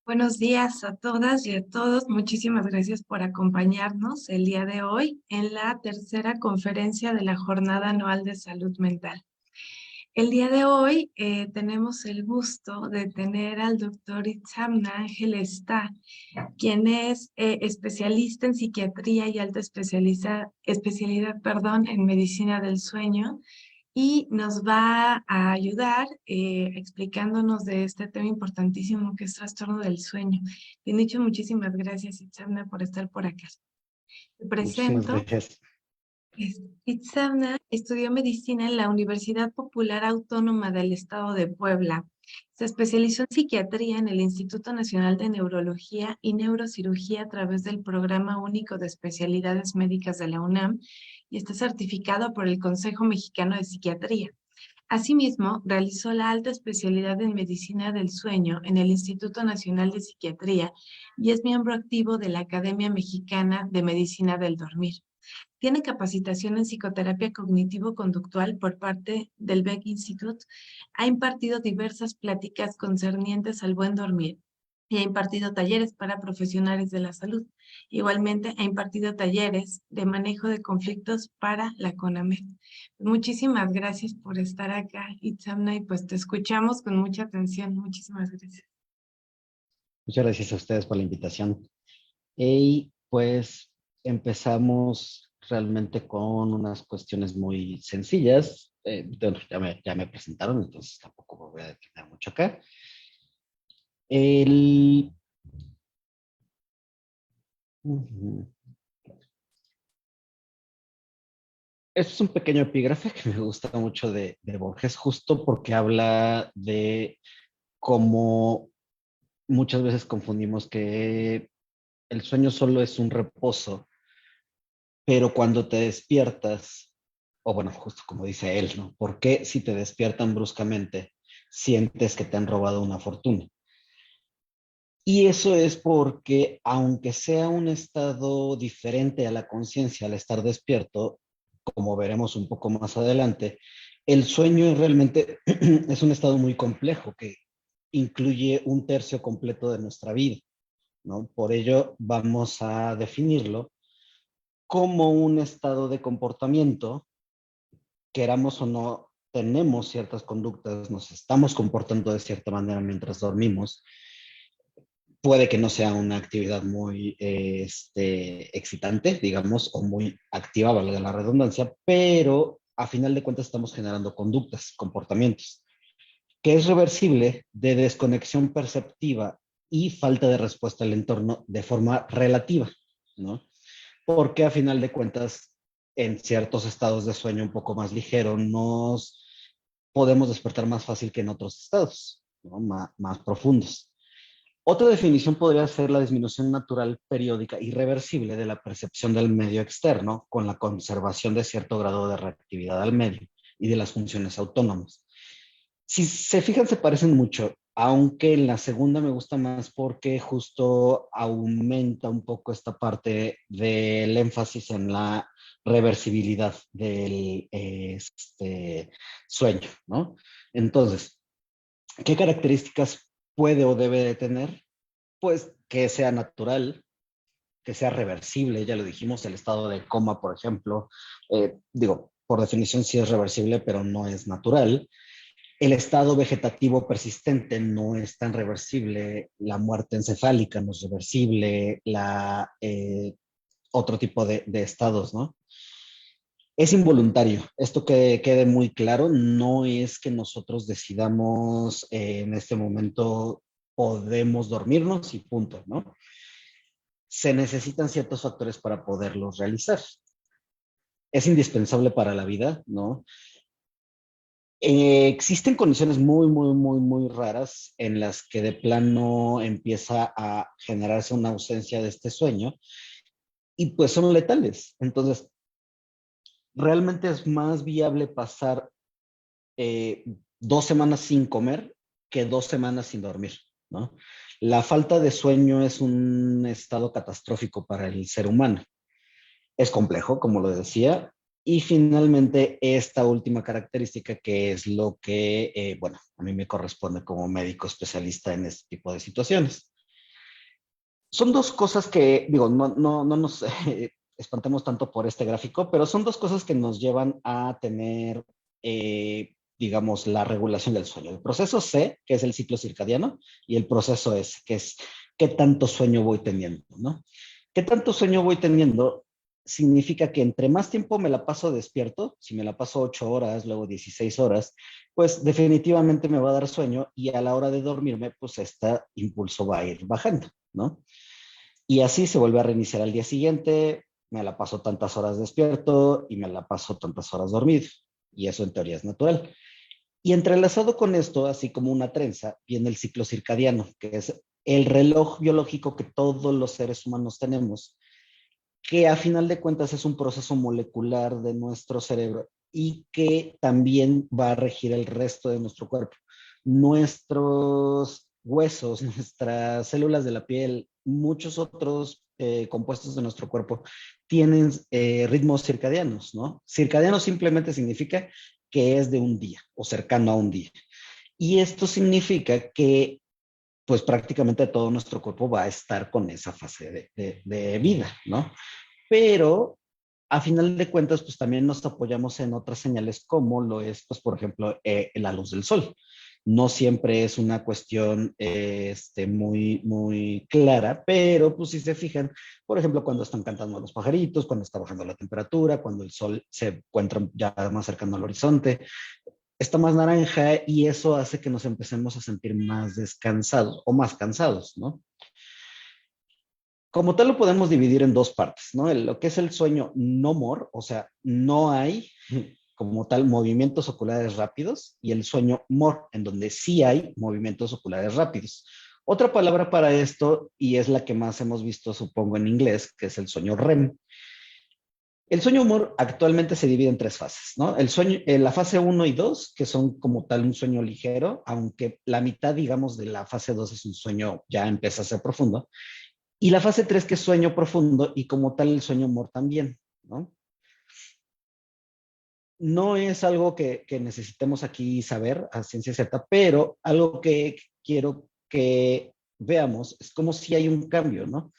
Buenos días a todas y a todos. Muchísimas gracias por acompañarnos el día de hoy en la tercera conferencia de la Jornada Anual de Salud Mental. El día de hoy tenemos el gusto de tener al doctor Itzamna Ángel Está, quien es especialista en psiquiatría y alta especialidad, en medicina del sueño y nos va a ayudar explicándonos de este tema importantísimo que es trastorno del sueño. Bien dicho, muchísimas gracias, Itzamna, por estar por acá. Te Muchísimas presento. gracias. Itzamna estudió medicina en la Universidad Popular Autónoma del Estado de Puebla. Se especializó en psiquiatría en el Instituto Nacional de Neurología y Neurocirugía a través del Programa Único de Especialidades Médicas de la UNAM y está certificado por el Consejo Mexicano de Psiquiatría. Asimismo, realizó la alta especialidad en medicina del sueño en el Instituto Nacional de Psiquiatría y es miembro activo de la Academia Mexicana de Medicina del Dormir. Tiene capacitación en psicoterapia cognitivo-conductual por parte del Beck Institute. Ha impartido diversas pláticas concernientes al buen dormir y ha impartido talleres para profesionales de la salud. Igualmente, ha impartido talleres de manejo de conflictos para la CONAMED. Muchísimas gracias por estar acá, Itzamna, y pues te escuchamos con mucha atención. Muchísimas gracias. Muchas gracias a ustedes por la invitación. Y pues empezamos realmente con unas cuestiones muy sencillas. Bueno, ya me presentaron, entonces tampoco me voy a detener mucho acá. El... Ujú. Este es un pequeño epígrafe que me gusta mucho de Borges, justo porque habla de cómo muchas veces confundimos que el sueño solo es un reposo, pero cuando te despiertas, o bueno, justo como dice él, ¿no? ¿Por qué si te despiertan bruscamente sientes que te han robado una fortuna? Y eso es porque, aunque sea un estado diferente a la conciencia al estar despierto, como veremos un poco más adelante, el sueño realmente es un estado muy complejo que incluye un tercio completo de nuestra vida, ¿no? Por ello, vamos a definirlo como un estado de comportamiento, queramos o no, tenemos ciertas conductas, nos estamos comportando de cierta manera mientras dormimos. Puede que no sea una actividad muy excitante, digamos, o muy activa, valga la redundancia, pero a final de cuentas estamos generando conductas, comportamientos, que es reversible de desconexión perceptiva y falta de respuesta al entorno de forma relativa, ¿no? Porque a final de cuentas, en ciertos estados de sueño un poco más ligero, nos podemos despertar más fácil que en otros estados, ¿no? Más profundos. Otra definición podría ser la disminución natural periódica y reversible de la percepción del medio externo con la conservación de cierto grado de reactividad al medio y de las funciones autónomas. Si se fijan, se parecen mucho, aunque en la segunda me gusta más porque justo aumenta un poco esta parte del énfasis en la reversibilidad del sueño, ¿no? Entonces, ¿qué características puede o debe de tener? Pues que sea natural, que sea reversible, ya lo dijimos, el estado de coma, por ejemplo, digo, por definición sí es reversible, pero no es natural. El estado vegetativo persistente no es tan reversible, la muerte encefálica no es reversible, otro tipo de estados, ¿no? Es involuntario, esto que quede muy claro, no es que nosotros decidamos en este momento podemos dormirnos y punto, ¿no? Se necesitan ciertos factores para poderlos realizar. Es indispensable para la vida, ¿no? Existen condiciones muy, muy, muy, muy raras en las que de plano empieza a generarse una ausencia de este sueño y pues son letales. Entonces, realmente es más viable pasar 2 semanas sin comer que 2 semanas sin dormir, ¿no? La falta de sueño es un estado catastrófico para el ser humano. Es complejo, como lo decía. Y finalmente, esta última característica que es lo que, bueno, a mí me corresponde como médico especialista en este tipo de situaciones. Son dos cosas que, digo, no nos espantemos tanto por este gráfico, pero son dos cosas que nos llevan a tener, digamos, la regulación del sueño. El proceso C, que es el ciclo circadiano, y el proceso S, que es qué tanto sueño voy teniendo, ¿no? ¿Qué tanto sueño voy teniendo? Significa que entre más tiempo me la paso despierto, si me la paso 8 horas, luego 16 horas, pues definitivamente me va a dar sueño y a la hora de dormirme, pues este impulso va a ir bajando, ¿no? Y así se vuelve a reiniciar al día siguiente, me la paso tantas horas despierto y me la paso tantas horas dormido. Y eso en teoría es natural. Y entrelazado con esto, así como una trenza, viene el ciclo circadiano, que es el reloj biológico que todos los seres humanos tenemos, que a final de cuentas es un proceso molecular de nuestro cerebro y que también va a regir el resto de nuestro cuerpo. Nuestros huesos, nuestras células de la piel, muchos otros compuestos de nuestro cuerpo tienen ritmos circadianos, ¿no? Circadiano simplemente significa que es de un día o cercano a un día. Y esto significa que pues prácticamente todo nuestro cuerpo va a estar con esa fase de vida, ¿no? Pero a final de cuentas, pues también nos apoyamos en otras señales como lo es, pues por ejemplo, la luz del sol. No siempre es una cuestión muy clara, pero pues si se fijan, por ejemplo, cuando están cantando los pajaritos, cuando está bajando la temperatura, cuando el sol se encuentra ya más cercano al horizonte, está más naranja y eso hace que nos empecemos a sentir más descansados o más cansados, ¿no? Como tal lo podemos dividir en dos partes, ¿no? Lo que es el sueño no more, o sea, no hay como tal movimientos oculares rápidos, y el sueño more, en donde sí hay movimientos oculares rápidos. Otra palabra para esto, y es la que más hemos visto, supongo, en inglés, que es el sueño REM. El sueño humor actualmente se divide en tres fases, ¿no? El sueño, la fase uno y 2, que son como tal un sueño ligero, aunque la mitad, digamos, de la fase 2 es un sueño ya empieza a ser profundo. Y la fase 3 que es sueño profundo, y como tal el sueño humor también, ¿no? No es algo que necesitemos aquí saber a ciencia cierta, pero algo que quiero que veamos es como si hay un cambio, ¿no?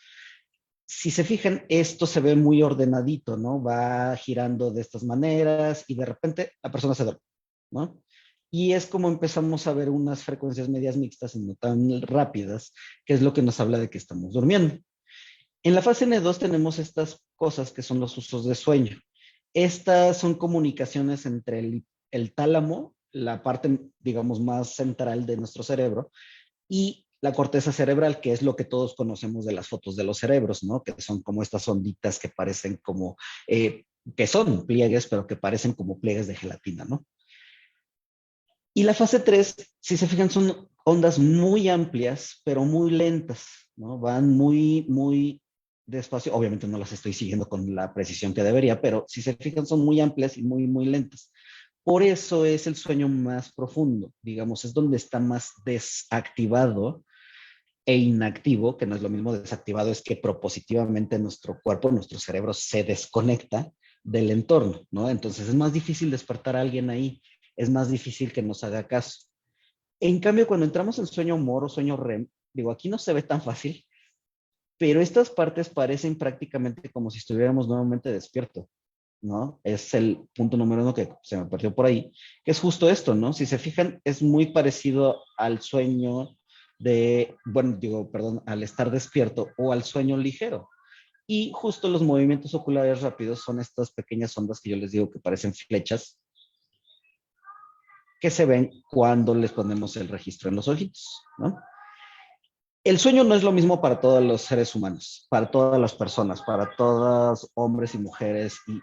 Si se fijan, esto se ve muy ordenadito, ¿no? Va girando de estas maneras y de repente la persona se duerme, ¿no? Y es como empezamos a ver unas frecuencias medias mixtas y no tan rápidas, que es lo que nos habla de que estamos durmiendo. En la fase N2 tenemos estas cosas que son los usos de sueño. Estas son comunicaciones entre el tálamo, la parte, digamos, más central de nuestro cerebro, y la corteza cerebral, que es lo que todos conocemos de las fotos de los cerebros, ¿no? Que son como estas onditas que parecen como, que son pliegues, pero que parecen como pliegues de gelatina, ¿no? Y la fase 3, si se fijan, son ondas muy amplias, pero muy lentas, ¿no? Van muy despacio. Obviamente no las estoy siguiendo con la precisión que debería, pero si se fijan, son muy amplias y muy lentas. Por eso es el sueño más profundo, digamos, es donde está más desactivado e inactivo, que no es lo mismo. Desactivado es que propositivamente nuestro cuerpo, nuestro cerebro se desconecta del entorno, ¿no? Entonces es más difícil despertar a alguien ahí, es más difícil que nos haga caso. En cambio, cuando entramos en sueño moro, sueño REM, digo, aquí no se ve tan fácil, pero estas partes parecen prácticamente como si estuviéramos nuevamente despierto, ¿no? Es el punto número uno que se me perdió por ahí, que es justo esto, ¿no? Si se fijan, es muy parecido al sueño bueno, digo, perdón, al estar despierto o al sueño ligero. Y justo los movimientos oculares rápidos son estas pequeñas ondas que yo les digo que parecen flechas, que se ven cuando les ponemos el registro en los ojitos, ¿no? El sueño no es lo mismo para todos los seres humanos, para todas las personas, para todos hombres y mujeres y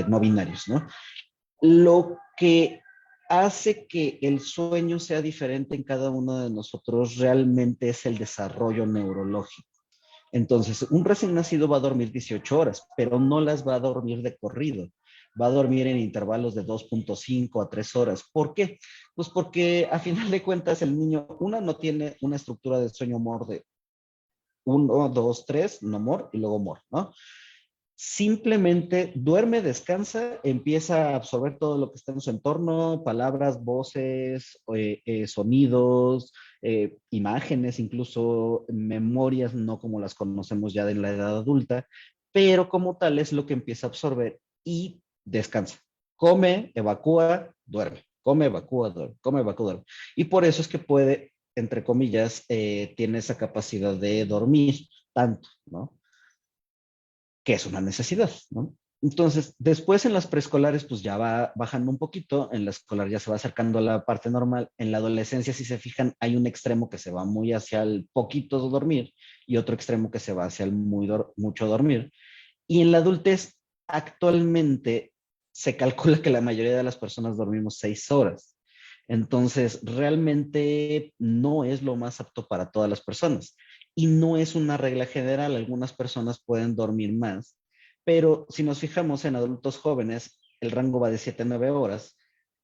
no binarios, ¿no? Lo que hace que el sueño sea diferente en cada uno de nosotros realmente es el desarrollo neurológico. Entonces, un recién nacido va a dormir 18 horas, pero no las va a dormir de corrido. Va a dormir en intervalos de 2.5 a 3 horas. ¿Por qué? Pues porque a final de cuentas el niño, una, no tiene una estructura de sueño mor de 1, 2, 3, no mor y luego mor, ¿no? Simplemente duerme, descansa, empieza a absorber todo lo que está en su entorno, palabras, voces, sonidos, imágenes, incluso memorias, no como las conocemos ya de la edad adulta, pero como tal es lo que empieza a absorber y descansa. Come, evacúa, duerme. Come, evacúa, duerme. Come, evacúa, duerme. Y por eso es que puede, entre comillas, tiene esa capacidad de dormir tanto, ¿no? Que es una necesidad, ¿no? Entonces, después en las preescolares, pues ya va bajando un poquito, en la escolar ya se va acercando a la parte normal, en la adolescencia, si se fijan, hay un extremo que se va muy hacia el poquito dormir y otro extremo que se va hacia el mucho dormir. Y en la adultez, actualmente, se calcula que la mayoría de las personas dormimos 6 horas. Entonces, realmente no es lo más apto para todas las personas. Y no es una regla general. Algunas personas pueden dormir más. Pero si nos fijamos en adultos jóvenes, el rango va de 7 a 9 horas,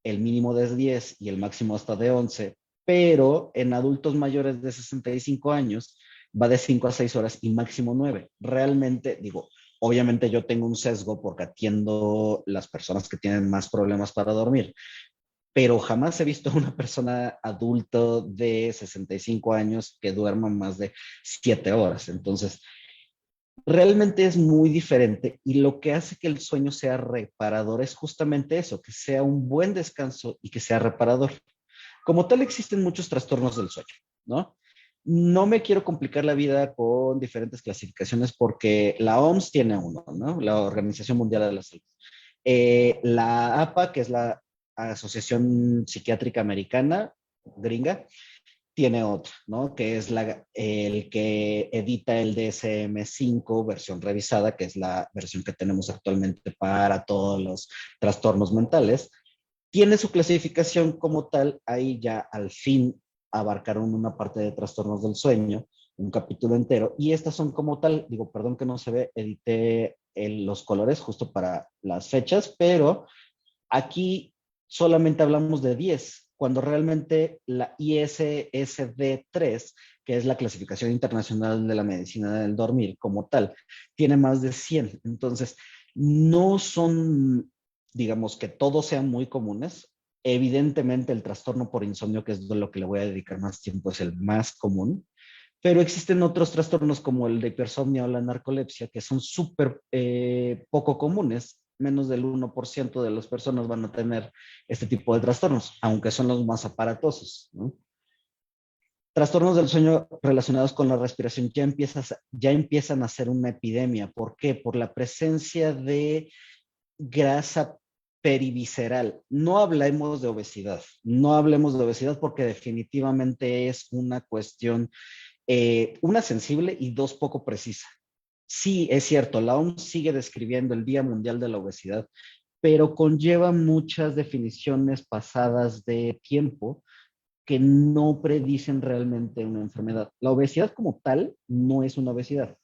el mínimo de 10 y el máximo hasta de 11. Pero en adultos mayores de 65 años va de 5 a 6 horas y máximo 9. Realmente, digo, obviamente yo tengo un sesgo porque atiendo las personas que tienen más problemas para dormir, pero jamás he visto a una persona adulto de 65 años que duerma más de 7 horas. Entonces, realmente es muy diferente y lo que hace que el sueño sea reparador es justamente eso, que sea un buen descanso y que sea reparador. Como tal, existen muchos trastornos del sueño, ¿no? No me quiero complicar la vida con diferentes clasificaciones porque la OMS tiene uno, ¿no? La Organización Mundial de la Salud. La APA, que es la Asociación Psiquiátrica Americana, gringa, tiene otro, ¿no? Que es el que edita el DSM-5 versión revisada, que es la versión que tenemos actualmente para todos los trastornos mentales. Tiene su clasificación como tal, ahí ya al fin abarcaron una parte de trastornos del sueño, un capítulo entero, y estas son como tal, digo, perdón que no se ve, edité los colores justo para las fechas, pero aquí solamente hablamos de 10 cuando realmente la ISSD-3, que es la clasificación internacional de la medicina del dormir como tal, tiene más de 100. Entonces, no son, digamos, que todos sean muy comunes. Evidentemente, el trastorno por insomnio, que es de lo que le voy a dedicar más tiempo, es el más común, pero existen otros trastornos como el de hipersomnia o la narcolepsia que son súper poco comunes. Menos del 1% de las personas van a tener este tipo de trastornos, aunque son los más aparatosos, ¿no? Trastornos del sueño relacionados con la respiración ya empiezan a ser una epidemia. ¿Por qué? Por la presencia de grasa perivisceral. No hablemos de obesidad, no hablemos de obesidad porque definitivamente es una cuestión, una sensible y dos poco precisa. Sí, es cierto, la OMS sigue describiendo el Día Mundial de la Obesidad, pero conlleva muchas definiciones pasadas de tiempo que no predicen realmente una enfermedad. La obesidad como tal no es una obesidad.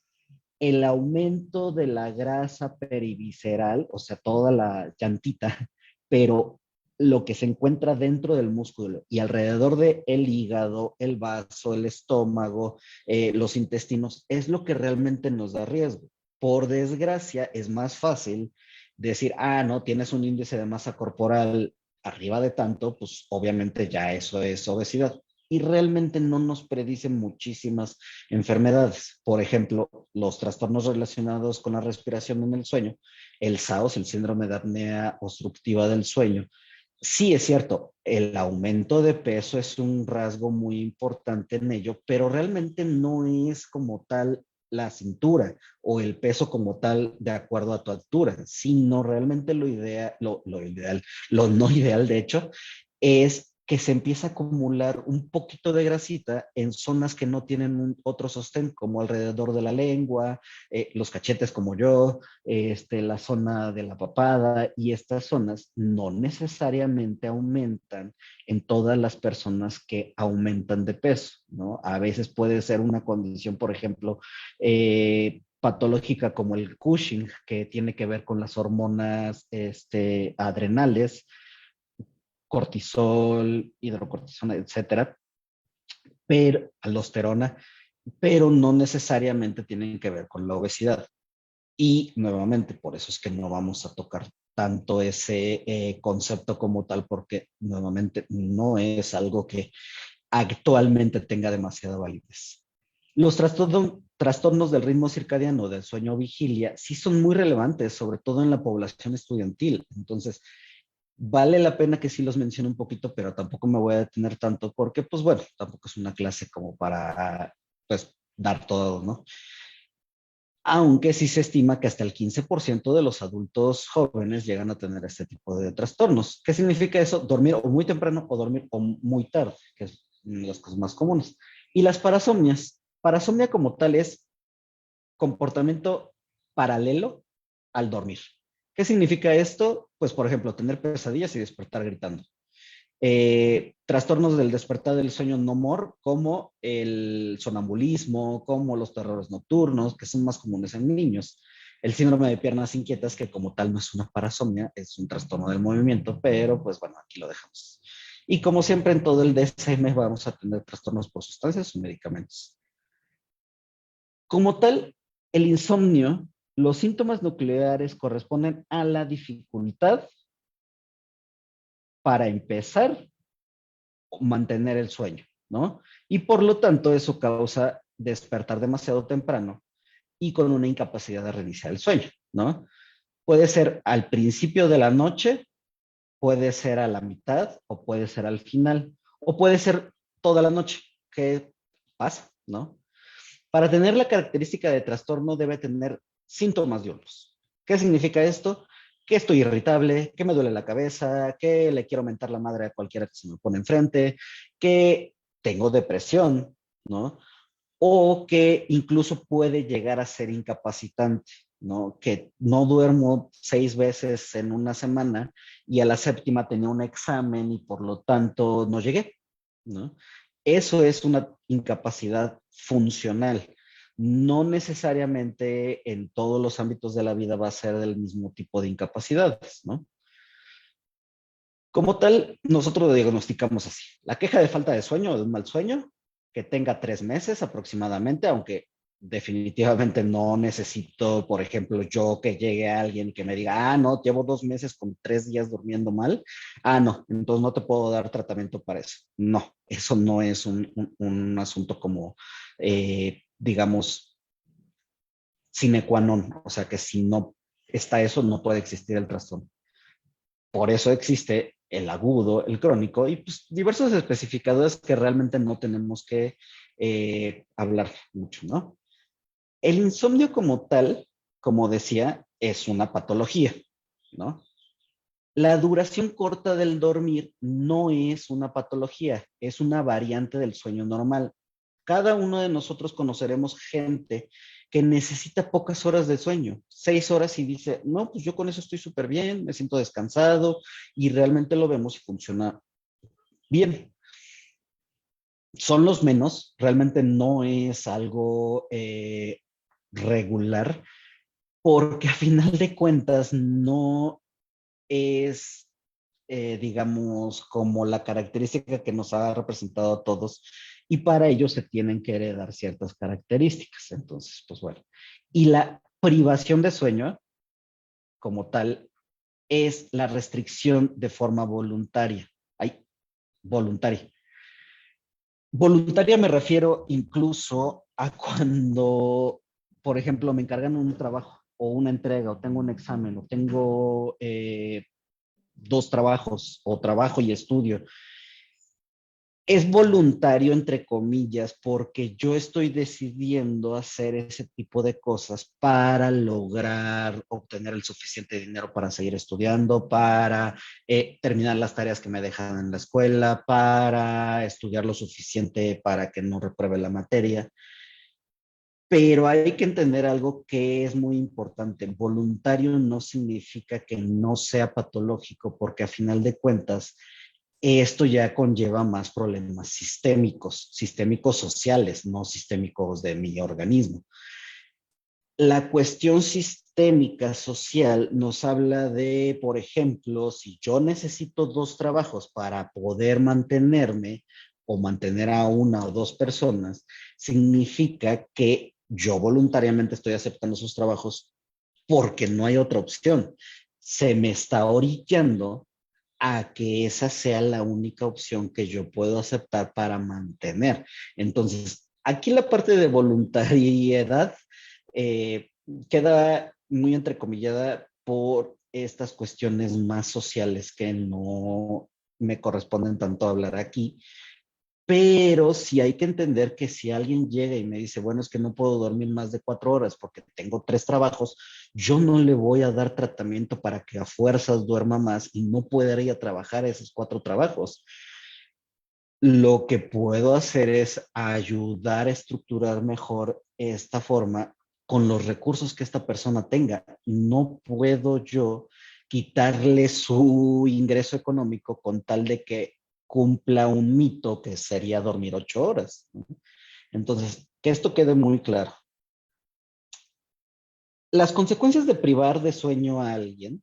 El aumento de la grasa perivisceral, o sea, toda la llantita, pero lo que se encuentra dentro del músculo y alrededor del hígado, el vaso, el estómago, los intestinos, es lo que realmente nos da riesgo. Por desgracia, es más fácil decir, ah, no, tienes un índice de masa corporal arriba de tanto, pues obviamente ya eso es obesidad. Y realmente no nos predicen muchísimas enfermedades. Por ejemplo, los trastornos relacionados con la respiración en el sueño, el SAOS, el síndrome de apnea obstructiva del sueño. Sí, es cierto, el aumento de peso es un rasgo muy importante en ello, pero realmente no es como tal la cintura o el peso como tal de acuerdo a tu altura, sino realmente lo no ideal, de hecho, es que se empieza a acumular un poquito de grasita en zonas que no tienen otro sostén, como alrededor de la lengua, los cachetes como yo, la zona de la papada, y estas zonas no necesariamente aumentan en todas las personas que aumentan de peso, ¿no? A veces puede ser una condición, por ejemplo, patológica como el Cushing, que tiene que ver con las hormonas adrenales, cortisol, hidrocortisona, etcétera, pero aldosterona, pero no necesariamente tienen que ver con la obesidad. Y nuevamente, por eso es que no vamos a tocar tanto ese concepto como tal, porque nuevamente no es algo que actualmente tenga demasiada validez. Los trastornos del ritmo circadiano, del sueño vigilia, sí son muy relevantes, sobre todo en la población estudiantil. Entonces, vale la pena que sí los mencione un poquito, pero tampoco me voy a detener tanto porque, pues bueno, tampoco es una clase como para, pues, dar todo, ¿no? Aunque sí se estima que hasta el 15% de los adultos jóvenes llegan a tener este tipo de trastornos. ¿Qué significa eso? Dormir o muy temprano o dormir o muy tarde, que es una de las cosas más comunes. Y las parasomnias. Parasomnia como tal es comportamiento paralelo al dormir. ¿Qué significa esto? Pues, por ejemplo, tener pesadillas y despertar gritando. Trastornos del despertar del sueño no MOR, como el sonambulismo, como los terrores nocturnos, que son más comunes en niños. El síndrome de piernas inquietas, que como tal no es una parasomnia, es un trastorno del movimiento, pero pues bueno, aquí lo dejamos. Y como siempre en todo el DSM vamos a tener trastornos por sustancias o medicamentos. Como tal, el insomnio, los síntomas nucleares corresponden a la dificultad para empezar mantener el sueño, ¿no? Y por lo tanto eso causa despertar demasiado temprano y con una incapacidad de reiniciar el sueño, ¿no? Puede ser al principio de la noche, puede ser a la mitad o puede ser al final o puede ser toda la noche. ¿Qué pasa, no? Para tener la característica de trastorno debe tener síntomas diurnos. ¿Qué significa esto? Que estoy irritable, que me duele la cabeza, que le quiero mentar la madre a cualquiera que se me pone enfrente, que tengo depresión, ¿no? O que incluso puede llegar a ser incapacitante, ¿no? Que no duermo 6 veces en una semana y a la séptima tenía un examen y por lo tanto no llegué, ¿no? Eso es una incapacidad funcional. No necesariamente en todos los ámbitos de la vida va a ser del mismo tipo de incapacidades, ¿no? Como tal, nosotros lo diagnosticamos así. La queja de falta de sueño o de un mal sueño, que tenga 3 meses aproximadamente, aunque definitivamente no necesito, por ejemplo, yo que llegue a alguien y que me diga, no, llevo 2 meses con 3 días durmiendo mal. No, entonces no te puedo dar tratamiento para eso. No, eso no es un asunto como, digamos, sine qua non. O sea que si no está eso, no puede existir el trastorno. Por eso existe el agudo, el crónico y pues, diversos especificadores que realmente no tenemos que hablar mucho, ¿no? El insomnio como tal, como decía, es una patología, ¿no? La duración corta del dormir no es una patología, es una variante del sueño normal. Cada uno de nosotros conoceremos gente que necesita pocas horas de sueño, 6 horas y dice, no, pues yo con eso estoy súper bien, me siento descansado y realmente lo vemos y funciona bien. Son los menos, realmente no es algo regular, porque a final de cuentas no es, digamos, como la característica que nos ha representado a todos, y para ello se tienen que heredar ciertas características. Entonces, pues bueno. Y la privación de sueño, como tal, es la restricción de forma voluntaria. Hay voluntaria. Voluntaria me refiero incluso a cuando, por ejemplo, me encargan un trabajo o una entrega o tengo un examen o tengo 2 trabajos o trabajo y estudio. Es voluntario, entre comillas, porque yo estoy decidiendo hacer ese tipo de cosas para lograr obtener el suficiente dinero para seguir estudiando, para terminar las tareas que me dejan en la escuela, para estudiar lo suficiente para que no repruebe la materia. Pero hay que entender algo que es muy importante. Voluntario no significa que no sea patológico, porque a final de cuentas, esto ya conlleva más problemas sistémicos sociales, no sistémicos de mi organismo. La cuestión sistémica social nos habla de, por ejemplo, si yo necesito 2 trabajos para poder mantenerme o mantener a una o 2 personas, significa que yo voluntariamente estoy aceptando esos trabajos porque no hay otra opción. Se me está orillando a que esa sea la única opción que yo puedo aceptar para mantener. Entonces, aquí la parte de voluntariedad eh, queda muy entrecomillada por estas cuestiones más sociales que no me corresponden tanto hablar aquí, pero sí hay que entender que si alguien llega y me dice, bueno, es que no puedo dormir más de 4 horas porque tengo 3 trabajos, yo no le voy a dar tratamiento para que a fuerzas duerma más y no pueda ir a trabajar esos 4 trabajos. Lo que puedo hacer es ayudar a estructurar mejor esta forma con los recursos que esta persona tenga. No puedo yo quitarle su ingreso económico con tal de que cumpla un mito que sería dormir 8 horas. Entonces, que esto quede muy claro. Las consecuencias de privar de sueño a alguien,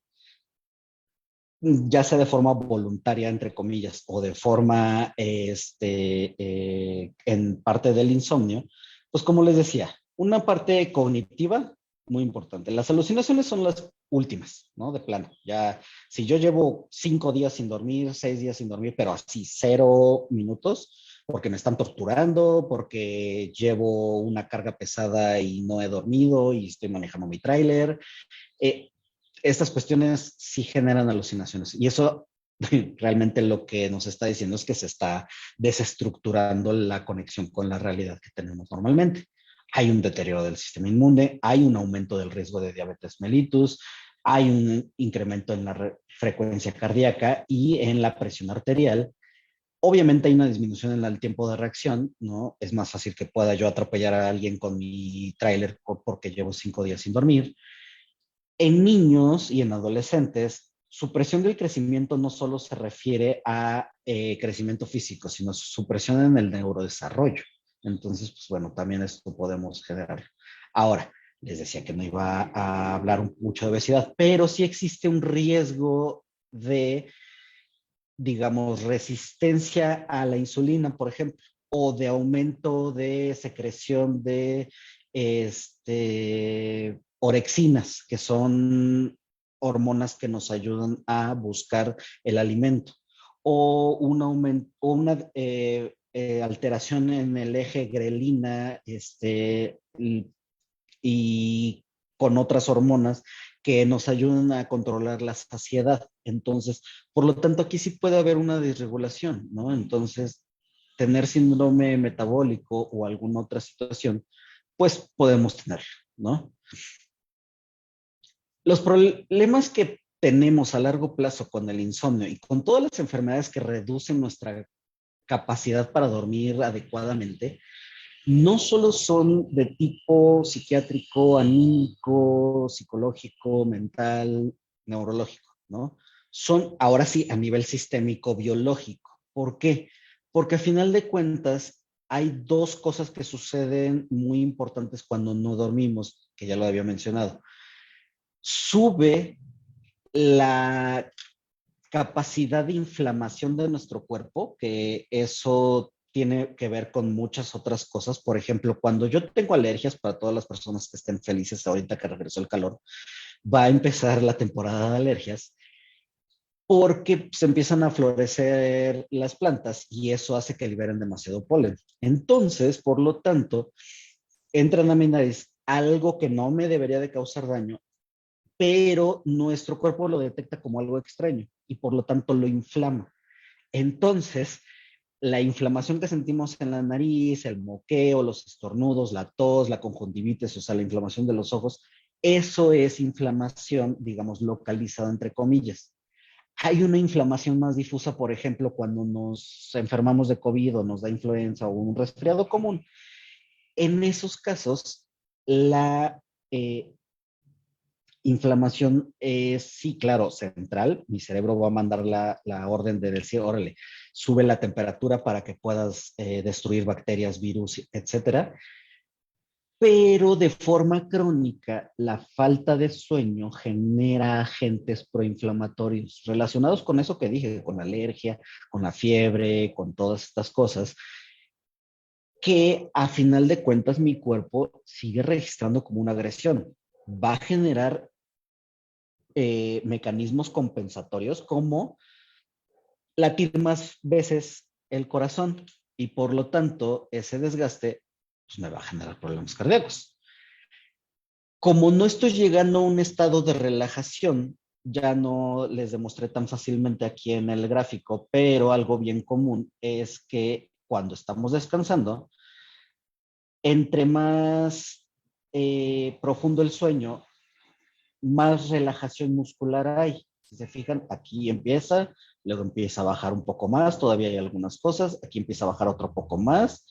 ya sea de forma voluntaria, entre comillas, o de forma en parte del insomnio, pues como les decía, una parte cognitiva muy importante. Las alucinaciones son las últimas, ¿no? De plano. Ya, si yo llevo 5 días sin dormir, 6 días sin dormir, pero así 0 minutos, porque me están torturando, porque llevo una carga pesada y no he dormido y estoy manejando mi tráiler, eh, estas cuestiones sí generan alucinaciones y eso realmente lo que nos está diciendo es que se está desestructurando la conexión con la realidad que tenemos normalmente. Hay un deterioro del sistema inmune, hay un aumento del riesgo de diabetes mellitus, hay un incremento en la frecuencia cardíaca y en la presión arterial. Obviamente hay una disminución en el tiempo de reacción, ¿no? Es más fácil que pueda yo atropellar a alguien con mi tráiler porque llevo 5 días sin dormir. En niños y en adolescentes, su presión del crecimiento no solo se refiere a crecimiento físico, sino su presión en el neurodesarrollo. Entonces, pues bueno, también esto podemos generar. Ahora, les decía que no iba a hablar mucho de obesidad, pero sí existe un riesgo de, digamos, resistencia a la insulina, por ejemplo, o de aumento de secreción de orexinas, que son hormonas que nos ayudan a buscar el alimento, o un aumento, o una alteración en el eje grelina, y con otras hormonas que nos ayudan a controlar la saciedad. Entonces, por lo tanto, aquí sí puede haber una desregulación, ¿no? Entonces, tener síndrome metabólico o alguna otra situación, pues podemos tenerlo, ¿no? Los problemas que tenemos a largo plazo con el insomnio y con todas las enfermedades que reducen nuestra capacidad para dormir adecuadamente, no solo son de tipo psiquiátrico, anímico, psicológico, mental, neurológico, ¿no? Son ahora sí a nivel sistémico biológico. ¿Por qué? Porque a final de cuentas hay dos cosas que suceden muy importantes cuando no dormimos, que ya lo había mencionado. Sube la capacidad de inflamación de nuestro cuerpo, que eso tiene que ver con muchas otras cosas. Por ejemplo, cuando yo tengo alergias, para todas las personas que estén felices ahorita que regresó el calor, va a empezar la temporada de alergias porque se empiezan a florecer las plantas y eso hace que liberen demasiado polen. Entonces, por lo tanto, entran a mi nariz algo que no me debería de causar daño, pero nuestro cuerpo lo detecta como algo extraño y por lo tanto lo inflama. Entonces, la inflamación que sentimos en la nariz, el moqueo, los estornudos, la tos, la conjuntivitis, o sea, la inflamación de los ojos, eso es inflamación, digamos, localizada entre comillas. Hay una inflamación más difusa, por ejemplo, cuando nos enfermamos de COVID o nos da influenza o un resfriado común. En esos casos, la inflamación es, sí, claro, central. Mi cerebro va a mandar la orden de decir, órale, sube la temperatura para que puedas destruir bacterias, virus, etcétera. Pero de forma crónica, la falta de sueño genera agentes proinflamatorios relacionados con eso que dije, con la alergia, con la fiebre, con todas estas cosas, que a final de cuentas mi cuerpo sigue registrando como una agresión. Va a generar mecanismos compensatorios como latir más veces el corazón y por lo tanto ese desgaste pues, me va a generar problemas cardíacos. Como no estoy llegando a un estado de relajación, ya no les demostré tan fácilmente aquí en el gráfico, pero algo bien común es que cuando estamos descansando, entre más profundo el sueño, más relajación muscular hay. Si se fijan, aquí empieza, luego empieza a bajar un poco más, todavía hay algunas cosas, aquí empieza a bajar otro poco más,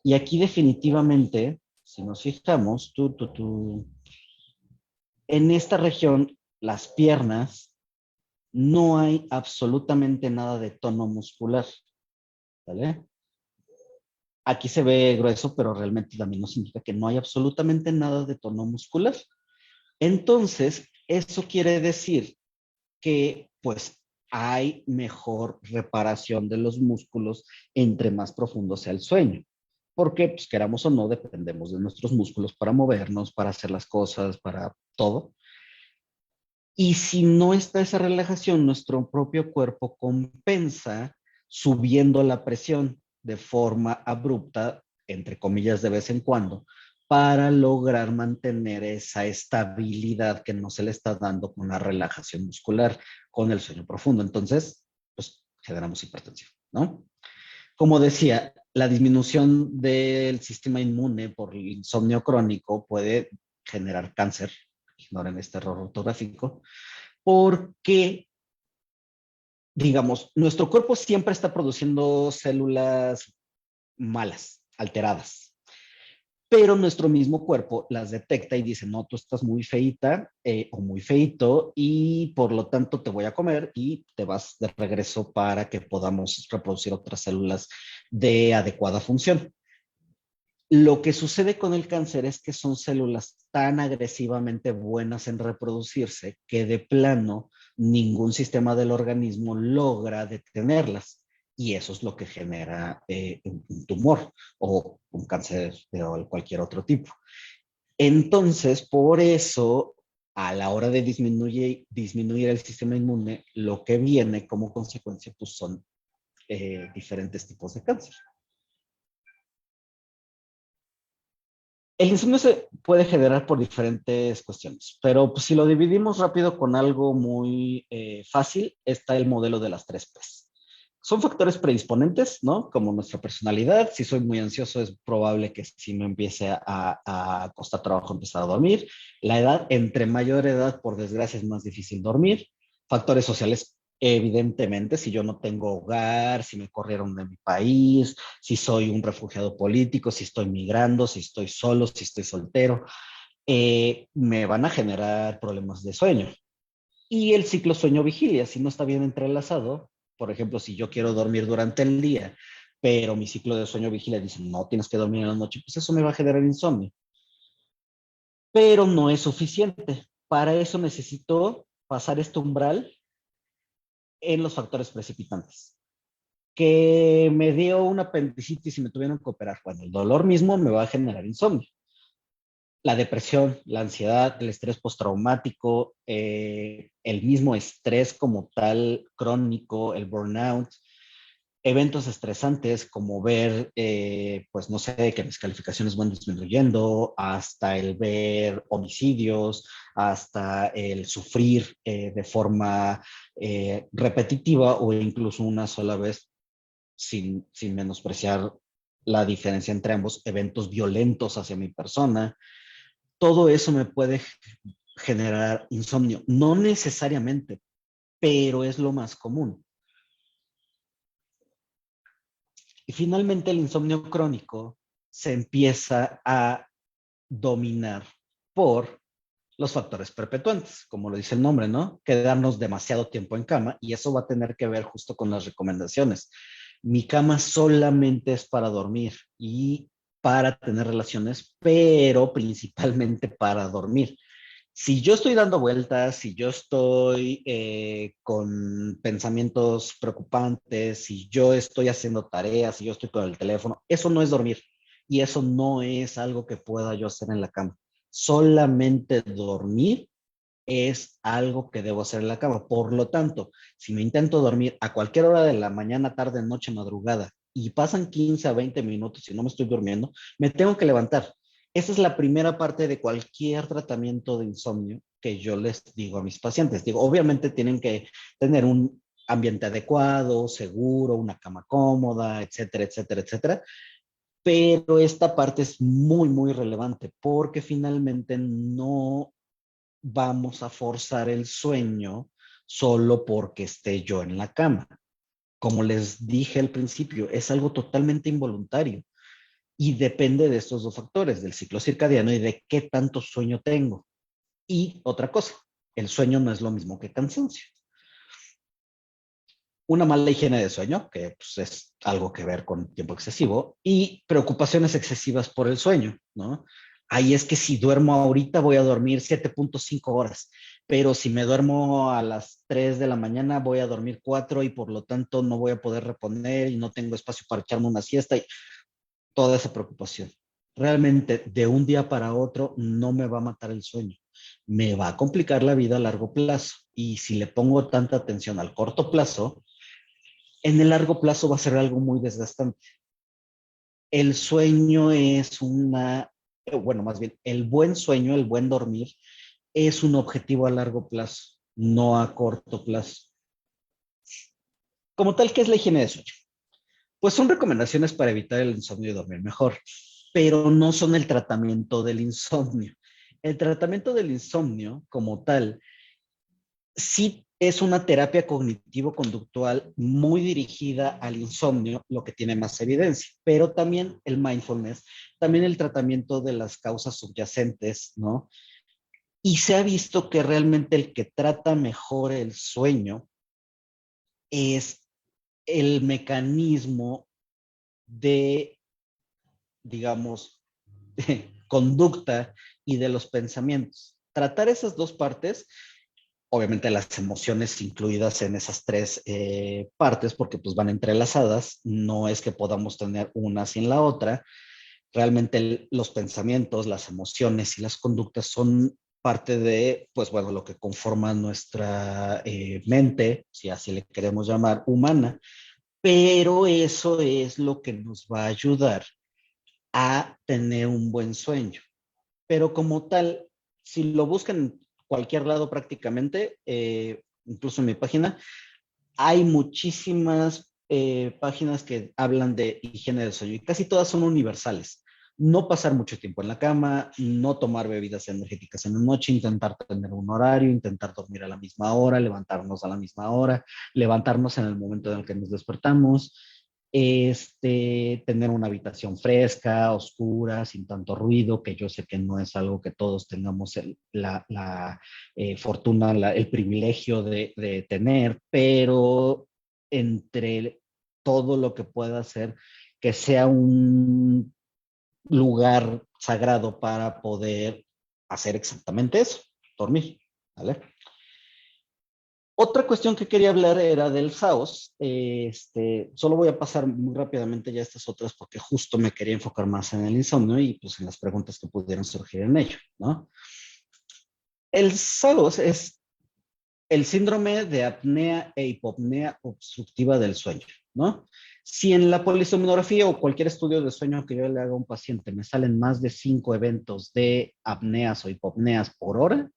y aquí definitivamente, si nos fijamos, en esta región, las piernas, no hay absolutamente nada de tono muscular, ¿vale? Aquí se ve grueso, pero realmente también no significa que no hay absolutamente nada de tono muscular. Entonces, eso quiere decir que pues hay mejor reparación de los músculos entre más profundo sea el sueño. Porque, pues queramos o no, dependemos de nuestros músculos para movernos, para hacer las cosas, para todo. Y si no está esa relajación, nuestro propio cuerpo compensa subiendo la presión de forma abrupta, entre comillas, de vez en cuando, para lograr mantener esa estabilidad que no se le está dando con la relajación muscular, con el sueño profundo. Entonces, pues generamos hipertensión, ¿no? Como decía, la disminución del sistema inmune por el insomnio crónico puede generar cáncer, ignoren este error ortográfico, porque, digamos, nuestro cuerpo siempre está produciendo células malas, alteradas, pero nuestro mismo cuerpo las detecta y dice, no, tú estás muy feita o muy feito y por lo tanto te voy a comer y te vas de regreso para que podamos reproducir otras células de adecuada función. Lo que sucede con el cáncer es que son células tan agresivamente buenas en reproducirse que de plano ningún sistema del organismo logra detenerlas. Y eso es lo que genera un tumor o un cáncer de cualquier otro tipo. Entonces, por eso, a la hora de disminuir el sistema inmune, lo que viene como consecuencia pues, son diferentes tipos de cáncer. El insomnio se puede generar por diferentes cuestiones, pero pues, si lo dividimos rápido con algo muy fácil, está el modelo de las tres P's. Son factores predisponentes, ¿no? Como nuestra personalidad. Si soy muy ansioso, es probable que si me empiece a costar trabajo empezar a dormir. La edad, entre mayor edad, por desgracia, es más difícil dormir. Factores sociales, evidentemente, si yo no tengo hogar, si me corrieron de mi país, si soy un refugiado político, si estoy migrando, si estoy solo, si estoy soltero, me van a generar problemas de sueño. Y el ciclo sueño-vigilia, si no está bien entrelazado, por ejemplo, si yo quiero dormir durante el día, pero mi ciclo de sueño-vigilia dice, no, tienes que dormir en la noche, pues eso me va a generar insomnio. Pero no es suficiente. Para eso necesito pasar este umbral en los factores precipitantes. Que me dio una apendicitis y me tuvieron que operar. Bueno, el dolor mismo me va a generar insomnio. La depresión, la ansiedad, el estrés postraumático, el mismo estrés como tal crónico, el burnout, eventos estresantes como ver, pues no sé, que mis calificaciones van disminuyendo, hasta el ver homicidios, hasta el sufrir de forma repetitiva o incluso una sola vez sin menospreciar la diferencia entre ambos, eventos violentos hacia mi persona. Todo eso me puede generar insomnio. No necesariamente, pero es lo más común. Y finalmente el insomnio crónico se empieza a dominar por los factores perpetuantes, como lo dice el nombre, ¿no? Quedarnos demasiado tiempo en cama y eso va a tener que ver justo con las recomendaciones. Mi cama solamente es para dormir y para tener relaciones, pero principalmente para dormir. Si yo estoy dando vueltas, si yo estoy con pensamientos preocupantes, si yo estoy haciendo tareas, si yo estoy con el teléfono, eso no es dormir y eso no es algo que pueda yo hacer en la cama. Solamente dormir es algo que debo hacer en la cama. Por lo tanto, si me intento dormir a cualquier hora de la mañana, tarde, noche, madrugada, y pasan 15 a 20 minutos y no me estoy durmiendo, me tengo que levantar. Esa es la primera parte de cualquier tratamiento de insomnio que yo les digo a mis pacientes. Digo, obviamente tienen que tener un ambiente adecuado, seguro, una cama cómoda, etcétera, etcétera, etcétera. Pero esta parte es muy, muy relevante porque finalmente no vamos a forzar el sueño solo porque esté yo en la cama. Como les dije al principio, es algo totalmente involuntario y depende de estos dos factores, del ciclo circadiano y de qué tanto sueño tengo. Y otra cosa, el sueño no es lo mismo que cansancio. Una mala higiene de sueño, que pues, es algo que ver con tiempo excesivo, y preocupaciones excesivas por el sueño, ¿no? Ahí es que si duermo ahorita voy a dormir 7.5 horas, pero si me duermo a las 3 de la mañana voy a dormir 4 y por lo tanto no voy a poder reponer y no tengo espacio para echarme una siesta y toda esa preocupación. Realmente de un día para otro no me va a matar el sueño, me va a complicar la vida a largo plazo y si le pongo tanta atención al corto plazo, en el largo plazo va a ser algo muy desgastante. El sueño es bueno, más bien, el buen sueño, el buen dormir, es un objetivo a largo plazo, no a corto plazo. Como tal, ¿qué es la higiene de sueño? Pues son recomendaciones para evitar el insomnio y dormir mejor, pero no son el tratamiento del insomnio. El tratamiento del insomnio, como tal, sí es una terapia cognitivo-conductual muy dirigida al insomnio, lo que tiene más evidencia, pero también el mindfulness, también el tratamiento de las causas subyacentes, ¿no? Y se ha visto que realmente el que trata mejor el sueño es el mecanismo de, digamos, de conducta y de los pensamientos. Tratar esas dos partes, obviamente las emociones incluidas en esas tres partes, porque pues van entrelazadas, no es que podamos tener una sin la otra. Realmente los pensamientos, las emociones y las conductas son parte de, pues bueno, lo que conforma nuestra mente, si así le queremos llamar, humana, pero eso es lo que nos va a ayudar a tener un buen sueño. Pero como tal, si lo buscan en cualquier lado prácticamente, incluso en mi página, hay muchísimas páginas que hablan de higiene del sueño y casi todas son universales. No pasar mucho tiempo en la cama, no tomar bebidas energéticas en la noche, intentar tener un horario, intentar dormir a la misma hora, levantarnos a la misma hora, levantarnos en el momento en el que nos despertamos, tener una habitación fresca, oscura, sin tanto ruido, que yo sé que no es algo que todos tengamos la fortuna, el privilegio de tener, pero entre todo lo que pueda hacer, que sea un lugar sagrado para poder hacer exactamente eso, dormir, ¿vale? Otra cuestión que quería hablar era del SAOS. Solo voy a pasar muy rápidamente ya estas otras porque justo me quería enfocar más en el insomnio y pues en las preguntas que pudieran surgir en ello, ¿no? El SAOS es el síndrome de apnea e hipopnea obstructiva del sueño, ¿no? Si en la polisomnografía o cualquier estudio de sueño que yo le haga a un paciente me salen más de 5 eventos de apneas o hipopneas por hora,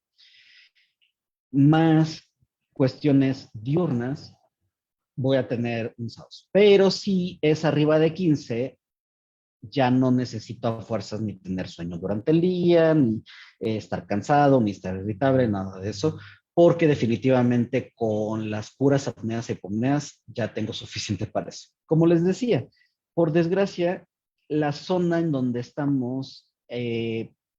más cuestiones diurnas, voy a tener un SAOS. Pero si es arriba de 15, ya no necesito a fuerzas ni tener sueño durante el día, ni estar cansado, ni estar irritable, nada de eso, porque definitivamente con las puras apneas y hipopneas ya tengo suficiente para eso. Como les decía, por desgracia, la zona en donde estamos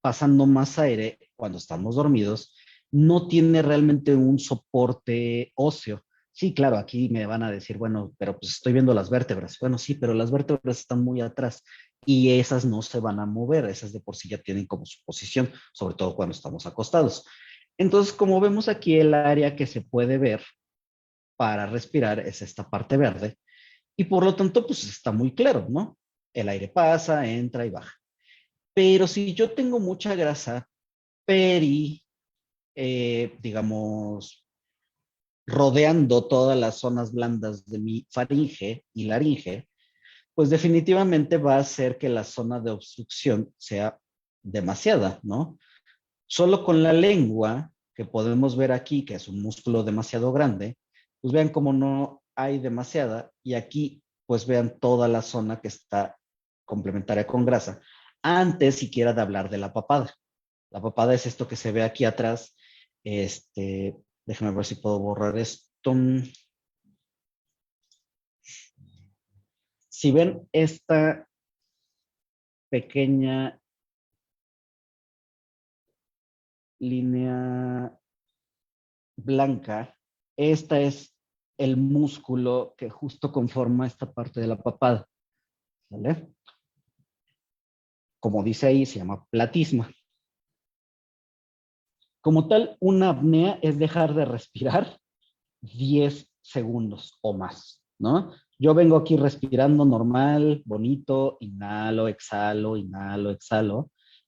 pasando más aire cuando estamos dormidos no tiene realmente un soporte óseo. Sí, claro, aquí me van a decir, bueno, pero pues estoy viendo las vértebras. Bueno, sí, pero las vértebras están muy atrás y esas no se van a mover, esas de por sí ya tienen como su posición, sobre todo cuando estamos acostados. Entonces, como vemos aquí, el área que se puede ver para respirar es esta parte verde y por lo tanto, pues está muy claro, ¿no? El aire pasa, entra y baja. Pero si yo tengo mucha grasa digamos, rodeando todas las zonas blandas de mi faringe y laringe, pues definitivamente va a hacer que la zona de obstrucción sea demasiada, ¿no? Solo con la lengua, que podemos ver aquí, que es un músculo demasiado grande, pues vean cómo no hay demasiada, y aquí pues vean toda la zona que está complementaria con grasa, antes siquiera de hablar de la papada. La papada es esto que se ve aquí atrás. Déjame ver si puedo borrar esto. Si ven esta pequeña línea blanca, esta es el músculo que justo conforma esta parte de la papada, ¿vale? Como dice ahí, se llama platisma. Como tal, una apnea es dejar de respirar 10 segundos o más, ¿no? Yo vengo aquí respirando normal, bonito, inhalo, exhalo,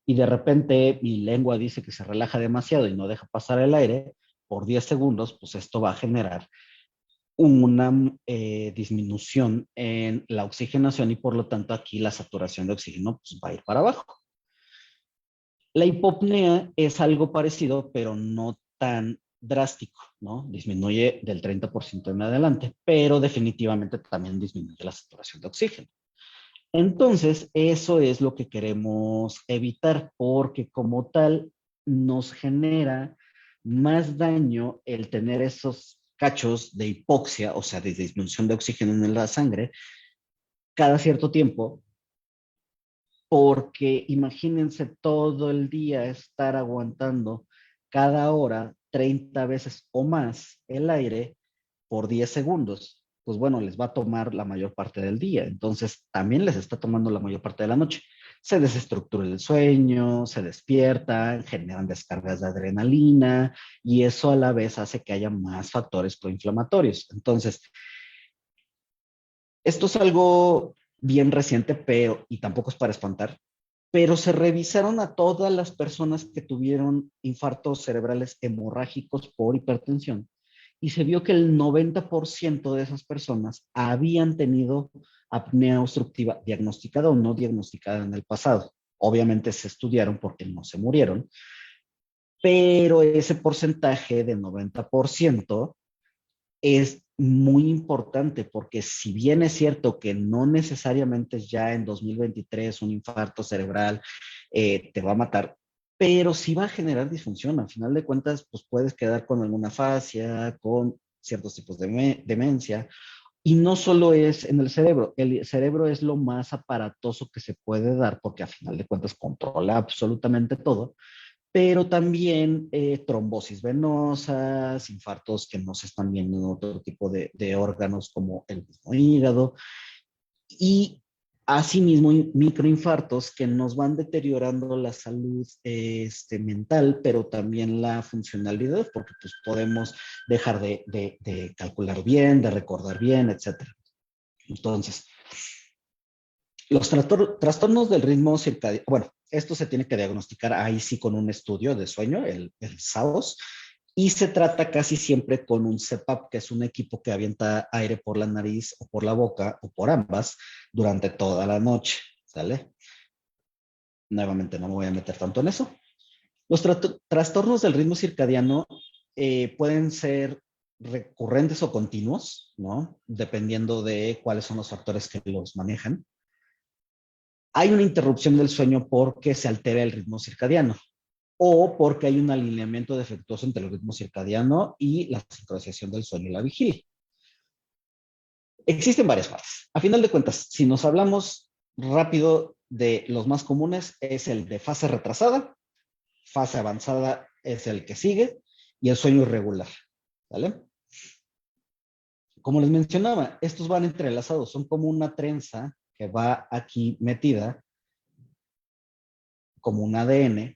y de repente mi lengua dice que se relaja demasiado y no deja pasar el aire por 10 segundos, pues esto va a generar una disminución en la oxigenación y por lo tanto aquí la saturación de oxígeno pues, va a ir para abajo. La hipopnea es algo parecido, pero no tan drástico, ¿no? Disminuye del 30% en adelante, pero definitivamente también disminuye la saturación de oxígeno. Entonces, eso es lo que queremos evitar, porque como tal nos genera más daño el tener esos cachos de hipoxia, o sea, de disminución de oxígeno en la sangre, cada cierto tiempo, porque imagínense todo el día estar aguantando cada hora 30 veces o más el aire por 10 segundos. Pues bueno, les va a tomar la mayor parte del día, entonces también les está tomando la mayor parte de la noche. Se desestructura el sueño, se despiertan, generan descargas de adrenalina y eso a la vez hace que haya más factores proinflamatorios. Entonces, esto es algo bien reciente, pero, y tampoco es para espantar, pero se revisaron a todas las personas que tuvieron infartos cerebrales hemorrágicos por hipertensión y se vio que el 90% de esas personas habían tenido apnea obstructiva diagnosticada o no diagnosticada en el pasado. Obviamente se estudiaron porque no se murieron, pero ese porcentaje de 90% es muy importante porque si bien es cierto que no necesariamente ya en 2023 un infarto cerebral te va a matar, pero sí va a generar disfunción. Al final de cuentas, pues puedes quedar con alguna fascia, con ciertos tipos de demencia. Y no solo es en el cerebro es lo más aparatoso que se puede dar porque a final de cuentas controla absolutamente todo, pero también trombosis venosas, infartos que no se están viendo en otro tipo de órganos como el mismo hígado y asimismo microinfartos que nos van deteriorando la salud mental, pero también la funcionalidad, porque pues podemos dejar de calcular bien, de recordar bien, etcétera. Entonces, los trastornos del ritmo circadiano, bueno, esto se tiene que diagnosticar ahí sí con un estudio de sueño, el SAOS, y se trata casi siempre con un CPAP, que es un equipo que avienta aire por la nariz o por la boca o por ambas durante toda la noche, ¿sale? Nuevamente no me voy a meter tanto en eso. Los trastornos del ritmo circadiano pueden ser recurrentes o continuos, ¿no? Dependiendo de cuáles son los factores que los manejan. Hay una interrupción del sueño porque se altera el ritmo circadiano o porque hay un alineamiento defectuoso entre el ritmo circadiano y la sincronización del sueño y la vigilia. Existen varias fases. A final de cuentas, si nos hablamos rápido de los más comunes, es el de fase retrasada, fase avanzada es el que sigue y el sueño irregular. ¿Vale? Como les mencionaba, estos van entrelazados, son como una trenza que va aquí metida como un ADN.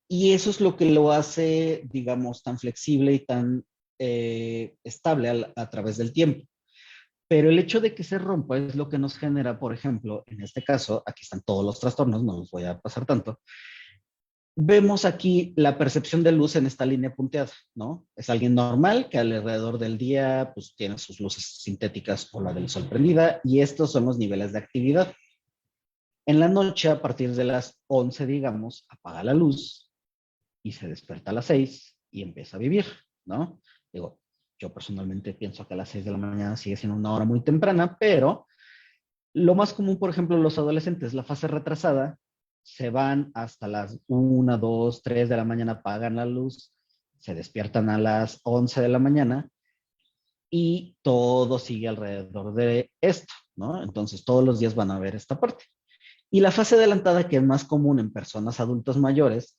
Y eso es lo que lo hace, digamos, tan flexible y tan estable a través del tiempo. Pero el hecho de que se rompa es lo que nos genera, por ejemplo, en este caso, aquí están todos los trastornos, no los voy a pasar tanto, Vemos aquí la percepción de luz en esta línea punteada, ¿no? Es alguien normal que alrededor del día pues tiene sus luces sintéticas o la del sol prendida y estos son los niveles de actividad. En la noche, a partir de las 11, digamos, apaga la luz y se despierta a las 6 y empieza a vivir, ¿no? Digo, yo personalmente pienso que a las 6 de la mañana sigue siendo una hora muy temprana, pero lo más común, por ejemplo, los adolescentes, la fase retrasada, se van hasta las 1, 2, 3 de la mañana, apagan la luz, se despiertan a las 11 de la mañana y todo sigue alrededor de esto, ¿no? Entonces todos los días van a ver esta parte. Y la fase adelantada, que es más común en personas adultas mayores,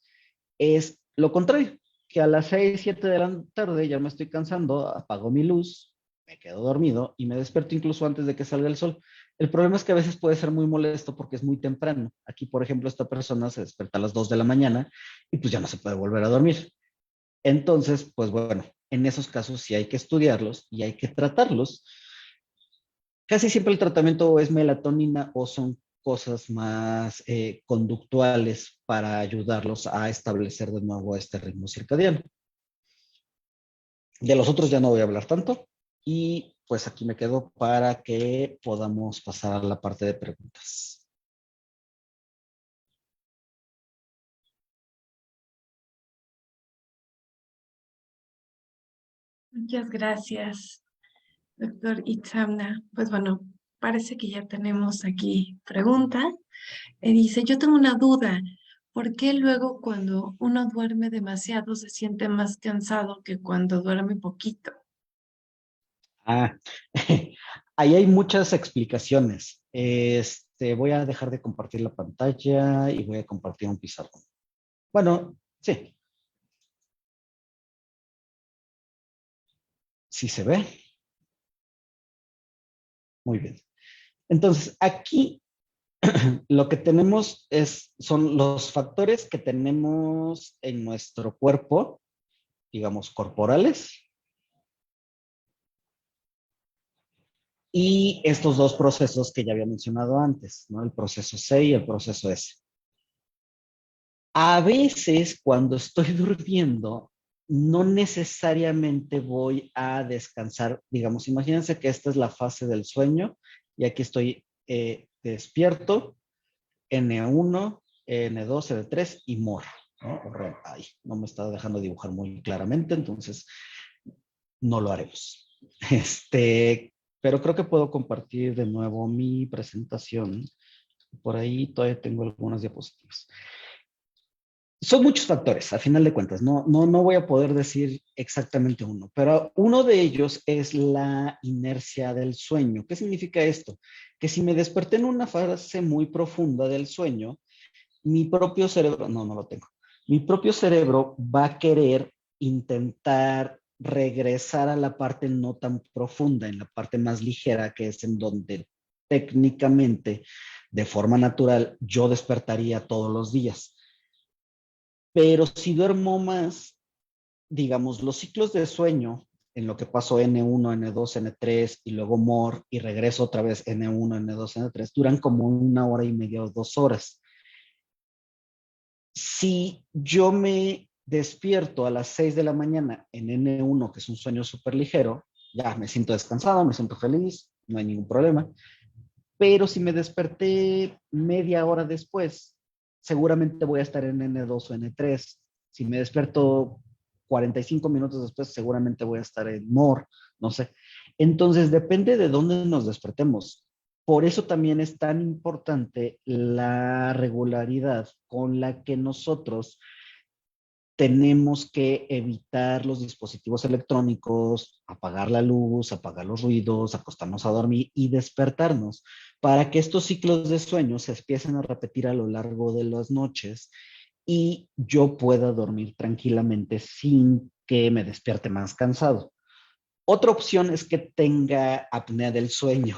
es lo contrario, que a las 6, 7 de la tarde ya me estoy cansando, apago mi luz, me quedo dormido y me despierto incluso antes de que salga el sol. El problema es que a veces puede ser muy molesto porque es muy temprano. Aquí, por ejemplo, esta persona se despierta a las 2 de la mañana y pues ya no se puede volver a dormir. Entonces, pues bueno, en esos casos sí hay que estudiarlos y hay que tratarlos. Casi siempre el tratamiento es melatonina o son cosas más conductuales para ayudarlos a establecer de nuevo este ritmo circadiano. De los otros ya no voy a hablar tanto y pues aquí me quedo para que podamos pasar a la parte de preguntas. Muchas gracias, doctor Itzamna. Pues bueno, parece que ya tenemos aquí pregunta. Dice, yo tengo una duda. ¿Por qué luego cuando uno duerme demasiado se siente más cansado que cuando duerme poquito? Ah, ahí hay muchas explicaciones. Voy a dejar de compartir la pantalla y voy a compartir un pizarrón. Bueno, sí, sí se ve. Muy bien. Entonces, aquí lo que tenemos son los factores que tenemos en nuestro cuerpo, digamos, corporales, y estos dos procesos que ya había mencionado antes, ¿no? El proceso C y el proceso S. A veces, cuando estoy durmiendo, no necesariamente voy a descansar. Digamos, imagínense que esta es la fase del sueño y aquí estoy despierto, N1, N2, N3 y MOR, ¿no? Ay, no me está dejando dibujar muy claramente, entonces no lo haremos. Pero creo que puedo compartir de nuevo mi presentación. Por ahí todavía tengo algunas diapositivas. Son muchos factores, a final de cuentas, no voy a poder decir exactamente uno, pero uno de ellos es la inercia del sueño. ¿Qué significa esto? Que si me desperté en una fase muy profunda del sueño, mi propio cerebro, no lo tengo, mi propio cerebro va a querer intentar regresar a la parte no tan profunda, en la parte más ligera, que es en donde técnicamente, de forma natural, yo despertaría todos los días. Pero si duermo más, digamos, los ciclos de sueño, en lo que paso N1, N2, N3 y luego MOR y regreso otra vez N1, N2, N3, duran como 1 hora y media o 2 horas. Si yo me despierto a las 6 de la mañana en N1, que es un sueño súper ligero, ya me siento descansado, me siento feliz, no hay ningún problema. Pero si me desperté media hora después, seguramente voy a estar en N2 o N3. Si me despierto 45 minutos después, seguramente voy a estar en MOR, no sé. Entonces, depende de dónde nos despertemos. Por eso también es tan importante la regularidad con la que nosotros tenemos que evitar los dispositivos electrónicos, apagar la luz, apagar los ruidos, acostarnos a dormir y despertarnos para que estos ciclos de sueño se empiecen a repetir a lo largo de las noches y yo pueda dormir tranquilamente sin que me despierte más cansado. Otra opción es que tenga apnea del sueño.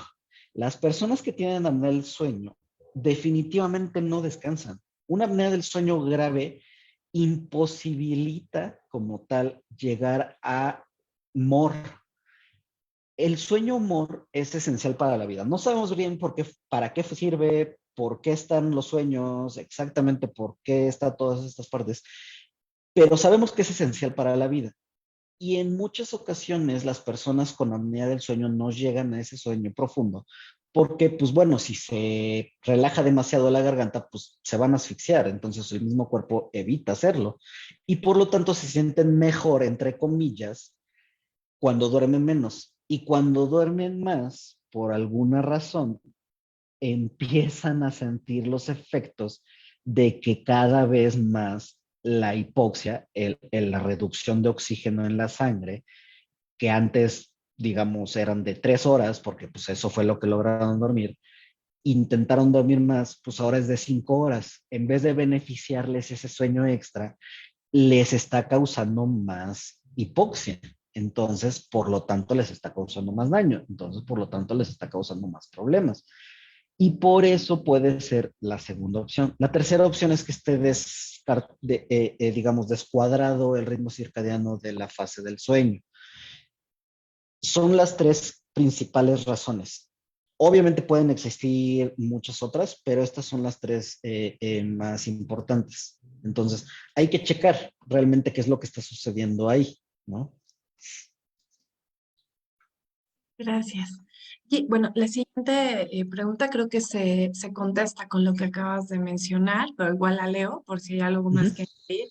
Las personas que tienen apnea del sueño definitivamente no descansan. Una apnea del sueño grave imposibilita como tal llegar a MOR. El sueño MOR es esencial para la vida. No sabemos bien para qué sirve, por qué están los sueños, exactamente por qué están todas estas partes, pero sabemos que es esencial para la vida. Y en muchas ocasiones las personas con apnea del sueño no llegan a ese sueño profundo, porque, pues bueno, si se relaja demasiado la garganta, pues se van a asfixiar, entonces el mismo cuerpo evita hacerlo. Y por lo tanto se sienten mejor, entre comillas, cuando duermen menos. Y cuando duermen más, por alguna razón, empiezan a sentir los efectos de que cada vez más la hipoxia, la reducción de oxígeno en la sangre, que antes, digamos, eran de 3 horas, porque pues eso fue lo que lograron dormir, intentaron dormir más, pues ahora es de 5 horas. En vez de beneficiarles ese sueño extra, les está causando más hipoxia. Entonces, por lo tanto, les está causando más daño. Entonces, por lo tanto, les está causando más problemas. Y por eso puede ser la segunda opción. La tercera opción es que esté, digamos, descuadrado el ritmo circadiano de la fase del sueño. Son las tres principales razones. Obviamente pueden existir muchas otras, pero estas son las tres más importantes. Entonces, hay que checar realmente qué es lo que está sucediendo ahí, ¿no? Gracias. Y bueno, la siguiente pregunta creo que se contesta con lo que acabas de mencionar, pero igual la leo por si hay algo Uh más -huh. que añadir.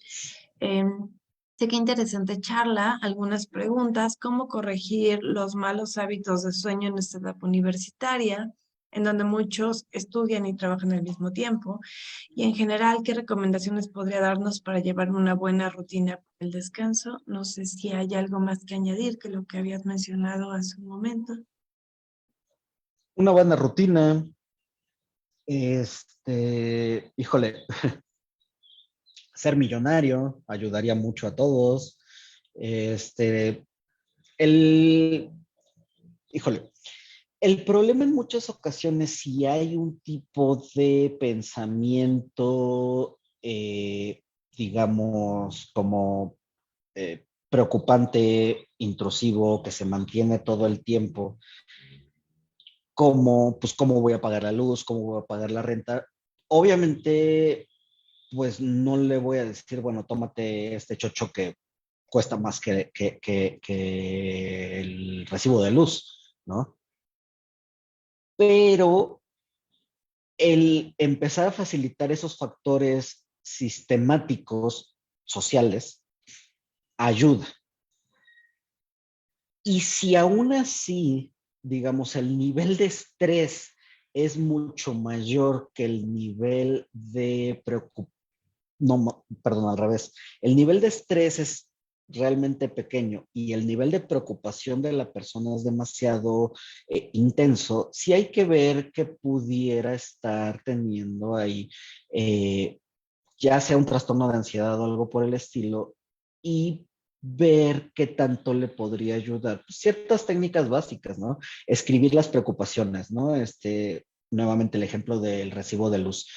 Sé que interesante charla, algunas preguntas, cómo corregir los malos hábitos de sueño en esta etapa universitaria, en donde muchos estudian y trabajan al mismo tiempo, y en general, ¿qué recomendaciones podría darnos para llevar una buena rutina para el descanso? No sé si hay algo más que añadir que lo que habías mencionado hace un momento. Una buena rutina, híjole, ser millonario ayudaría mucho a todos. Este, el, híjole, el problema en muchas ocasiones, si hay un tipo de pensamiento, digamos, como preocupante, intrusivo, que se mantiene todo el tiempo, como, pues, cómo voy a pagar la luz, cómo voy a pagar la renta. Obviamente, pues no le voy a decir, bueno, tómate este chocho que cuesta más que el recibo de luz, ¿no? Pero el empezar a facilitar esos factores sistemáticos sociales ayuda. Y si aún así, digamos, el nivel de estrés es mucho mayor que el nivel de preocupación, no, perdón, al revés, el nivel de estrés es realmente pequeño y el nivel de preocupación de la persona es demasiado intenso, sí hay que ver que pudiera estar teniendo ahí, eh, ya sea un trastorno de ansiedad o algo por el estilo, y ver qué tanto le podría ayudar. Pues, ciertas técnicas básicas, ¿no? Escribir las preocupaciones, ¿no? Nuevamente el ejemplo del recibo de luz.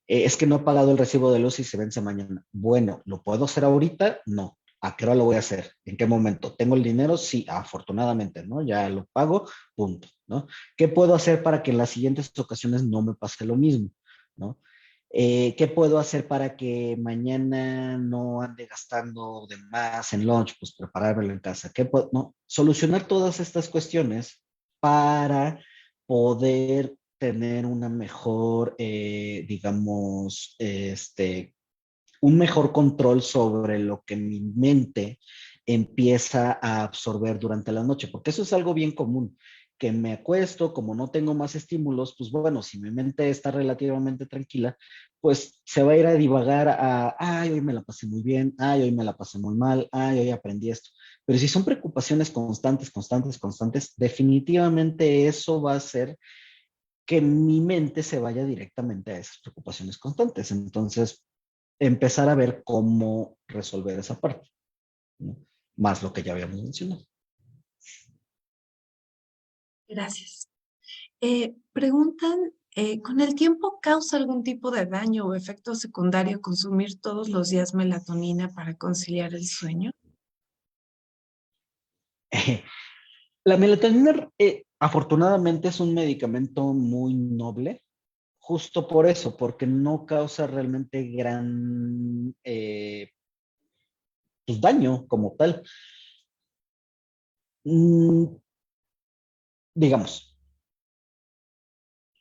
Es que no he pagado el recibo de luz y se vence mañana. Bueno, ¿lo puedo hacer ahorita? No. ¿A qué hora lo voy a hacer? ¿En qué momento? ¿Tengo el dinero? Sí, afortunadamente, ¿no? Ya lo pago, punto, ¿no? ¿Qué puedo hacer para que en las siguientes ocasiones no me pase lo mismo, ¿no? ¿Qué puedo hacer para que mañana no ande gastando de más en lunch? Pues preparármelo en casa. ¿Qué puedo? No, solucionar todas estas cuestiones para poder tener una mejor, digamos, un mejor control sobre lo que mi mente empieza a absorber durante la noche, porque eso es algo bien común, que me acuesto, como no tengo más estímulos, pues bueno, si mi mente está relativamente tranquila, pues se va a ir a divagar a, ay, hoy me la pasé muy bien, ay, hoy me la pasé muy mal, ay, hoy aprendí esto. Pero si son preocupaciones constantes, constantes, constantes, definitivamente eso va a hacer que mi mente se vaya directamente a esas preocupaciones constantes. Entonces, empezar a ver cómo resolver esa parte, ¿no? Más lo que ya habíamos mencionado. Gracias. Preguntan, ¿con el tiempo causa algún tipo de daño o efecto secundario consumir todos los días melatonina para conciliar el sueño? La melatonina, afortunadamente, es un medicamento muy noble. justo por eso, porque no causa realmente gran pues, daño como tal. Mm, digamos,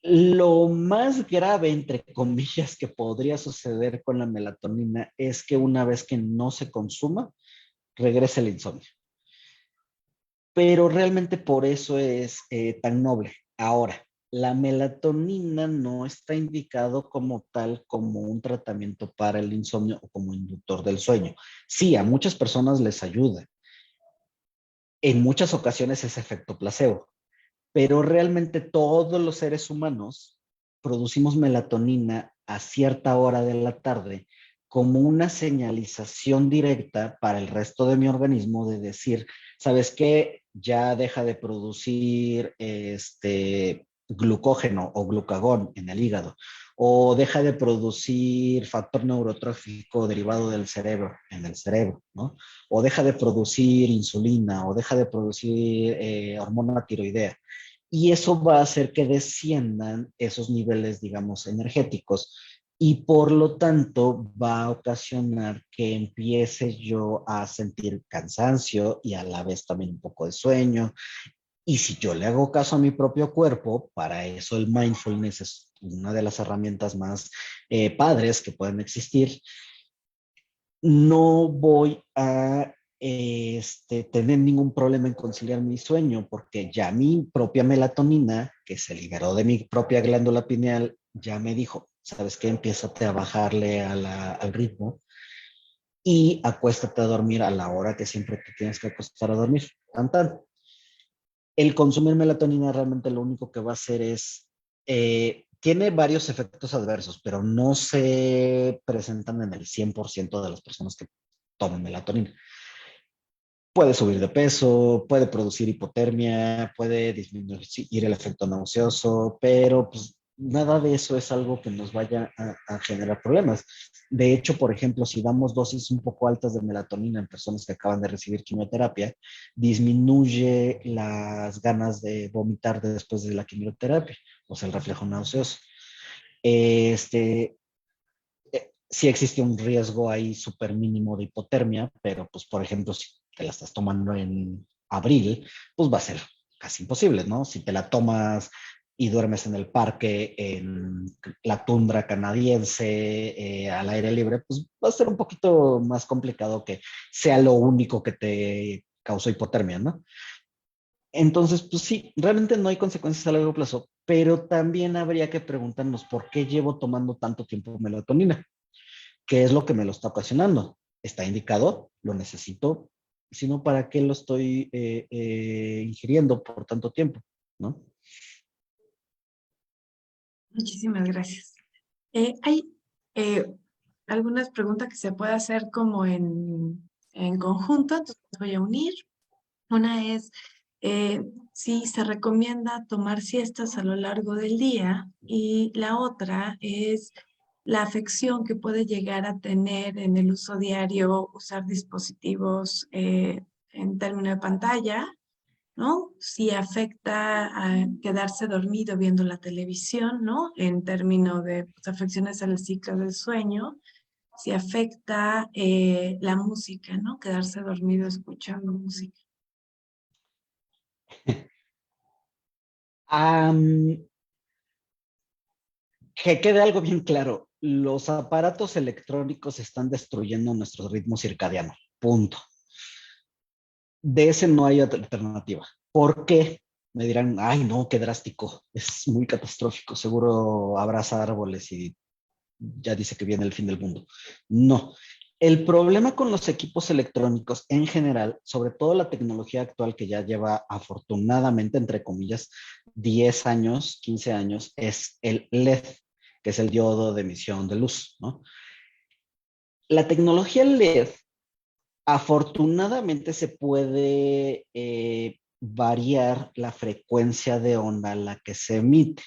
lo más grave, entre comillas, que podría suceder con la melatonina es que una vez que no se consuma, regrese el insomnio. Pero realmente por eso es tan noble. Ahora, la melatonina no está indicado como tal como un tratamiento para el insomnio o como inductor del sueño. Sí, a muchas personas les ayuda. En muchas ocasiones es efecto placebo, pero realmente todos los seres humanos producimos melatonina a cierta hora de la tarde como una señalización directa para el resto de mi organismo de decir, ¿sabes qué? Ya deja de producir glucógeno o glucagón en el hígado, o deja de producir factor neurotrófico derivado del cerebro en el cerebro, ¿no? O deja de producir insulina, o deja de producir hormona tiroidea. Y eso va a hacer que desciendan esos niveles, digamos, energéticos. Y por lo tanto va a ocasionar que empiece yo a sentir cansancio y a la vez también un poco de sueño. Y si yo le hago caso a mi propio cuerpo, para eso el mindfulness es una de las herramientas más padres que pueden existir, no voy a tener ningún problema en conciliar mi sueño, porque ya mi propia melatonina, que se liberó de mi propia glándula pineal, ya me dijo, ¿sabes qué? Empiézate a bajarle al ritmo y acuéstate a dormir a la hora que siempre te tienes que acostar a dormir. Tan, tan. El consumir melatonina realmente lo único que va a hacer es, tiene varios efectos adversos, pero no se presentan en el 100% de las personas que toman melatonina. Puede subir de peso, puede producir hipotermia, puede disminuir el efecto nauseoso, pero pues nada de eso es algo que nos vaya a generar problemas. De hecho, por ejemplo, si damos dosis un poco altas de melatonina en personas que acaban de recibir quimioterapia, disminuye las ganas de vomitar después de la quimioterapia, o sea, el reflejo nauseoso. Este, sí existe un riesgo ahí súper mínimo de hipotermia, pero pues por ejemplo, si te la estás tomando en abril, pues va a ser casi imposible, ¿no? Si te la tomas y duermes en el parque, en la tundra canadiense, al aire libre, pues va a ser un poquito más complicado que sea lo único que te causó hipotermia, ¿no? Entonces, pues sí, realmente no hay consecuencias a largo plazo, pero también habría que preguntarnos por qué llevo tomando tanto tiempo melatonina. ¿Qué es lo que me lo está ocasionando? ¿Está indicado? ¿Lo necesito? Si no, ¿para qué lo estoy ingiriendo por tanto tiempo? ¿No? Muchísimas gracias. Hay eh, algunas preguntas que se puede hacer como en conjunto, entonces las voy a unir. Una es si se recomienda tomar siestas a lo largo del día y la otra es la afección que puede llegar a tener en el uso diario, usar dispositivos en términos de pantalla, ¿no? Si afecta a quedarse dormido viendo la televisión, ¿no? En términos de pues, afecciones al ciclo del sueño, si afecta la música, ¿no? Quedarse dormido escuchando música. Am, que quede algo bien claro, los aparatos electrónicos están destruyendo nuestro ritmo circadiano, punto. De ese no hay alternativa. ¿Por qué? Me dirán, ay no, qué drástico, es muy catastrófico, seguro abraza árboles y ya dice que viene el fin del mundo. No. El problema con los equipos electrónicos en general, sobre todo la tecnología actual que ya lleva afortunadamente, entre comillas, 10 años, 15 años, es el LED, que es el diodo de emisión de luz, ¿no? La tecnología LED afortunadamente se puede variar la frecuencia de onda a la que se emite.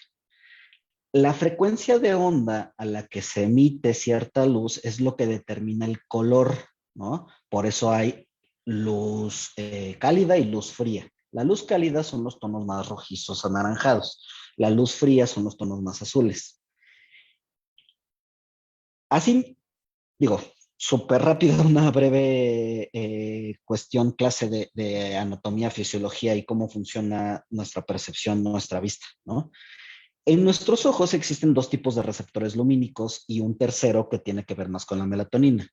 La frecuencia de onda a la que se emite cierta luz es lo que determina el color, ¿no? Por eso hay luz cálida y luz fría. La luz cálida son los tonos más rojizos anaranjados. La luz fría son los tonos más azules. Así, digo, súper rápido, una breve cuestión, clase de anatomía, fisiología y cómo funciona nuestra percepción, nuestra vista, ¿no? En nuestros ojos existen dos tipos de receptores lumínicos y un tercero que tiene que ver más con la melatonina.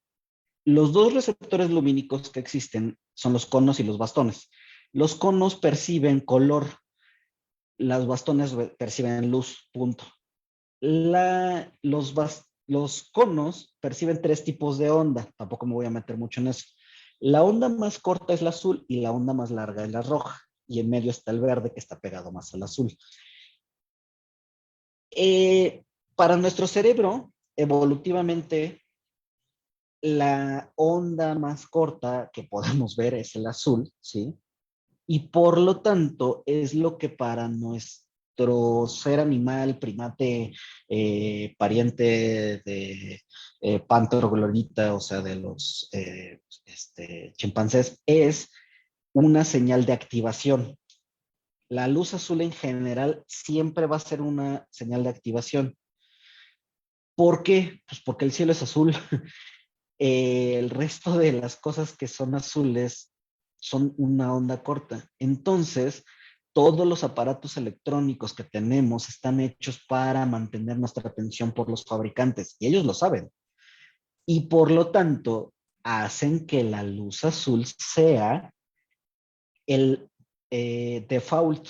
Los dos receptores lumínicos que existen son los conos y los bastones. Los conos perciben color, los bastones perciben luz, punto. Los conos perciben tres tipos de onda, tampoco me voy a meter mucho en eso. La onda más corta es la azul y la onda más larga es la roja, y en medio está el verde que está pegado más al azul. Para nuestro cerebro, evolutivamente, la onda más corta que podemos ver es el azul, ¿sí? Y por lo tanto es lo que para nuestro ser animal, primate, pariente de Panther, o sea, de los chimpancés, es una señal de activación. La luz azul en general siempre va a ser una señal de activación. ¿Por qué? Pues porque el cielo es azul. El resto de las cosas que son azules son una onda corta. Entonces, todos los aparatos electrónicos que tenemos están hechos para mantener nuestra atención por los fabricantes y ellos lo saben. Y por lo tanto, hacen que la luz azul sea el default,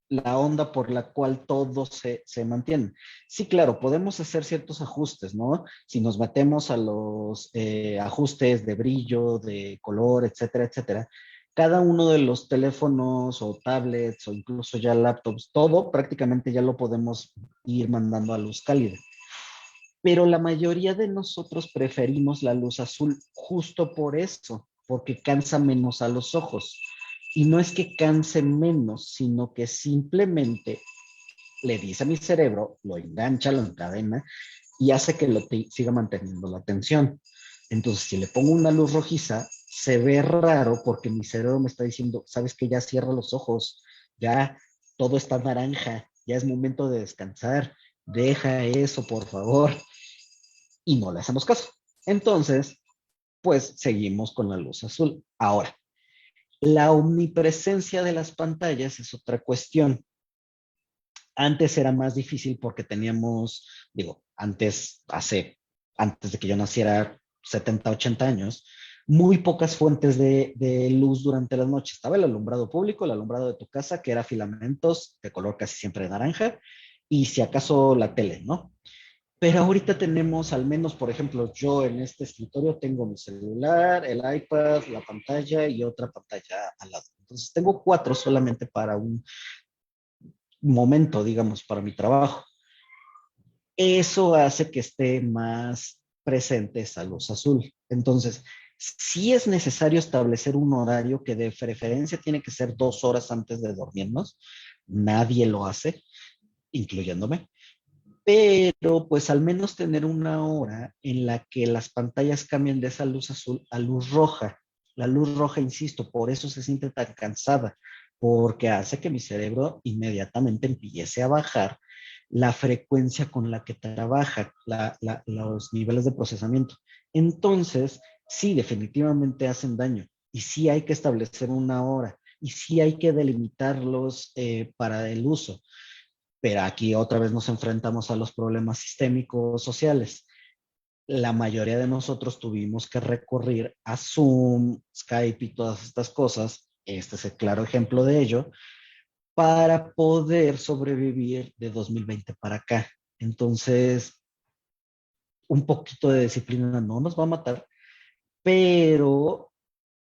la onda por la cual todo se mantiene. Sí, claro, podemos hacer ciertos ajustes, ¿no? Si nos metemos a los ajustes de brillo, de color, etcétera, etcétera, cada uno de los teléfonos o tablets o incluso ya laptops, todo prácticamente ya lo podemos ir mandando a luz cálida. Pero la mayoría de nosotros preferimos la luz azul justo por eso, porque cansa menos a los ojos. Y no es que canse menos, sino que simplemente le dice a mi cerebro, lo engancha, lo encadena y hace que siga manteniendo la atención. Entonces, si le pongo una luz rojiza, se ve raro porque mi cerebro me está diciendo, sabes que ya cierra los ojos, ya todo está naranja, ya es momento de descansar, deja eso, por favor. Y no le hacemos caso. Entonces, pues seguimos con la luz azul. Ahora, la omnipresencia de las pantallas es otra cuestión. Antes era más difícil porque teníamos, digo, antes de que yo naciera, 70, 80 años, muy pocas fuentes de luz durante las noches. Estaba el alumbrado público, el alumbrado de tu casa, que era filamentos de color casi siempre naranja, y si acaso la tele, ¿no? Pero ahorita tenemos, al menos, por ejemplo, yo en este escritorio tengo mi celular, el iPad, la pantalla y otra pantalla al lado. Entonces tengo cuatro solamente para un momento, digamos, para mi trabajo. Eso hace que esté más presente esa luz azul. Entonces, sí es necesario establecer un horario que de preferencia tiene que ser 2 horas antes de dormirnos. Nadie lo hace, incluyéndome, pero pues al menos tener una hora en la que las pantallas cambien de esa luz azul a luz roja. La luz roja, insisto, por eso se siente tan cansada, porque hace que mi cerebro inmediatamente empiece a bajar la frecuencia con la que trabaja los niveles de procesamiento. Entonces, sí, definitivamente hacen daño y sí hay que establecer una hora y sí hay que delimitarlos para el uso. Pero aquí otra vez nos enfrentamos a los problemas sistémicos sociales. La mayoría de nosotros tuvimos que recurrir a Zoom, Skype y todas estas cosas. Este es el claro ejemplo de ello, para poder sobrevivir de 2020 para acá. Entonces, un poquito de disciplina no nos va a matar, pero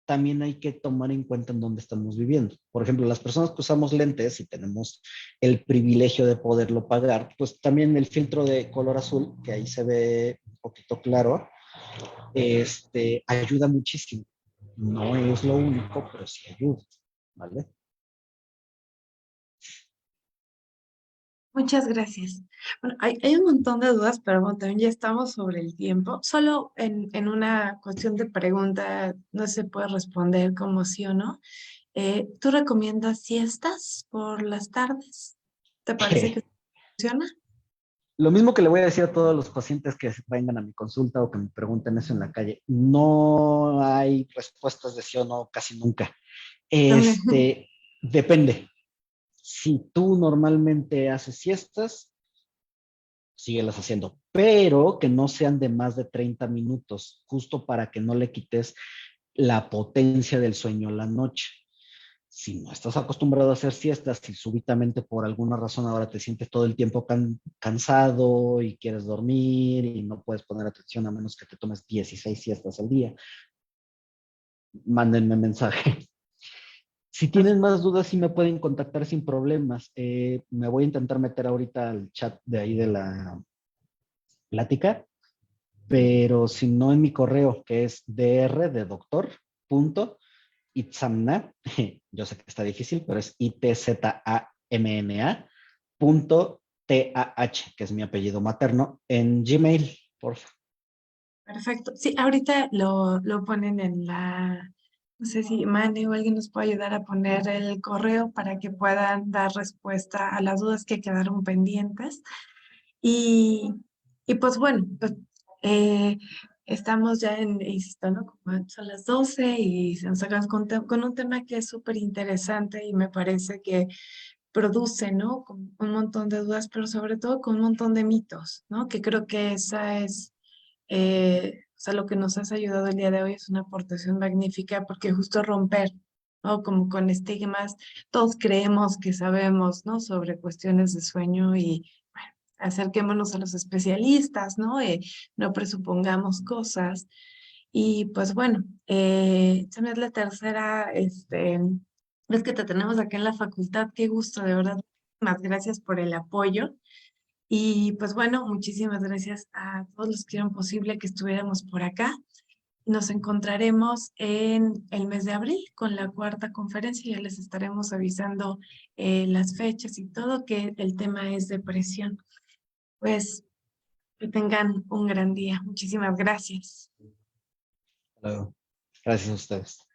también hay que tomar en cuenta en dónde estamos viviendo. Por ejemplo, las personas que usamos lentes y tenemos el privilegio de poderlo pagar, pues también el filtro de color azul, que ahí se ve un poquito claro, ayuda muchísimo. No es lo único, pero sí ayuda, ¿vale? Muchas gracias. Bueno, hay un montón de dudas, pero bueno, también ya estamos sobre el tiempo. Solo en una cuestión de pregunta, no se puede responder como sí o no. ¿Tú recomiendas siestas por las tardes? ¿Te parece que funciona? Lo mismo que le voy a decir a todos los pacientes que vengan a mi consulta o que me pregunten eso en la calle. No hay respuestas de sí o no casi nunca. También. Depende. Si tú normalmente haces siestas, síguelas haciendo, pero que no sean de más de 30 minutos, justo para que no le quites la potencia del sueño a la noche. Si no estás acostumbrado a hacer siestas y súbitamente por alguna razón ahora te sientes todo el tiempo cansado y quieres dormir y no puedes poner atención a menos que te tomes 16 siestas al día, mándenme mensaje. Si tienen más dudas, sí me pueden contactar sin problemas. Me voy a intentar meter ahorita al chat de ahí de la plática, pero si no en mi correo, que es dr de doctor, punto, itzamna, yo sé que está difícil, pero es itzamna, punto tah, que es mi apellido materno, en Gmail, por favor. Perfecto. Sí, ahorita lo ponen en la, no sé si Mane o alguien nos puede ayudar a poner el correo para que puedan dar respuesta a las dudas que quedaron pendientes. Y, y pues bueno, pues eh, estamos ya insisto, ¿no? Como son las 12 y se nos sacamos con un tema que es súper interesante y me parece que produce, ¿no? Con un montón de dudas, pero sobre todo con un montón de mitos, ¿no? Que creo que esa es o sea, lo que nos has ayudado el día de hoy es una aportación magnífica porque justo romper, ¿no? Como con estigmas, todos creemos que sabemos, ¿no? Sobre cuestiones de sueño y, bueno, acerquémonos a los especialistas, ¿no? No presupongamos cosas. Y pues bueno, esta es la tercera, vez que te tenemos aquí en la facultad. Qué gusto, de verdad. Muchísimas gracias por el apoyo. Y pues bueno, muchísimas gracias a todos los que hicieron posible que estuviéramos por acá. Nos encontraremos en el mes de abril con la cuarta conferencia. Ya les estaremos avisando las fechas y todo, que el tema es depresión. Pues que tengan un gran día. Muchísimas gracias. Hasta luego. Gracias a ustedes.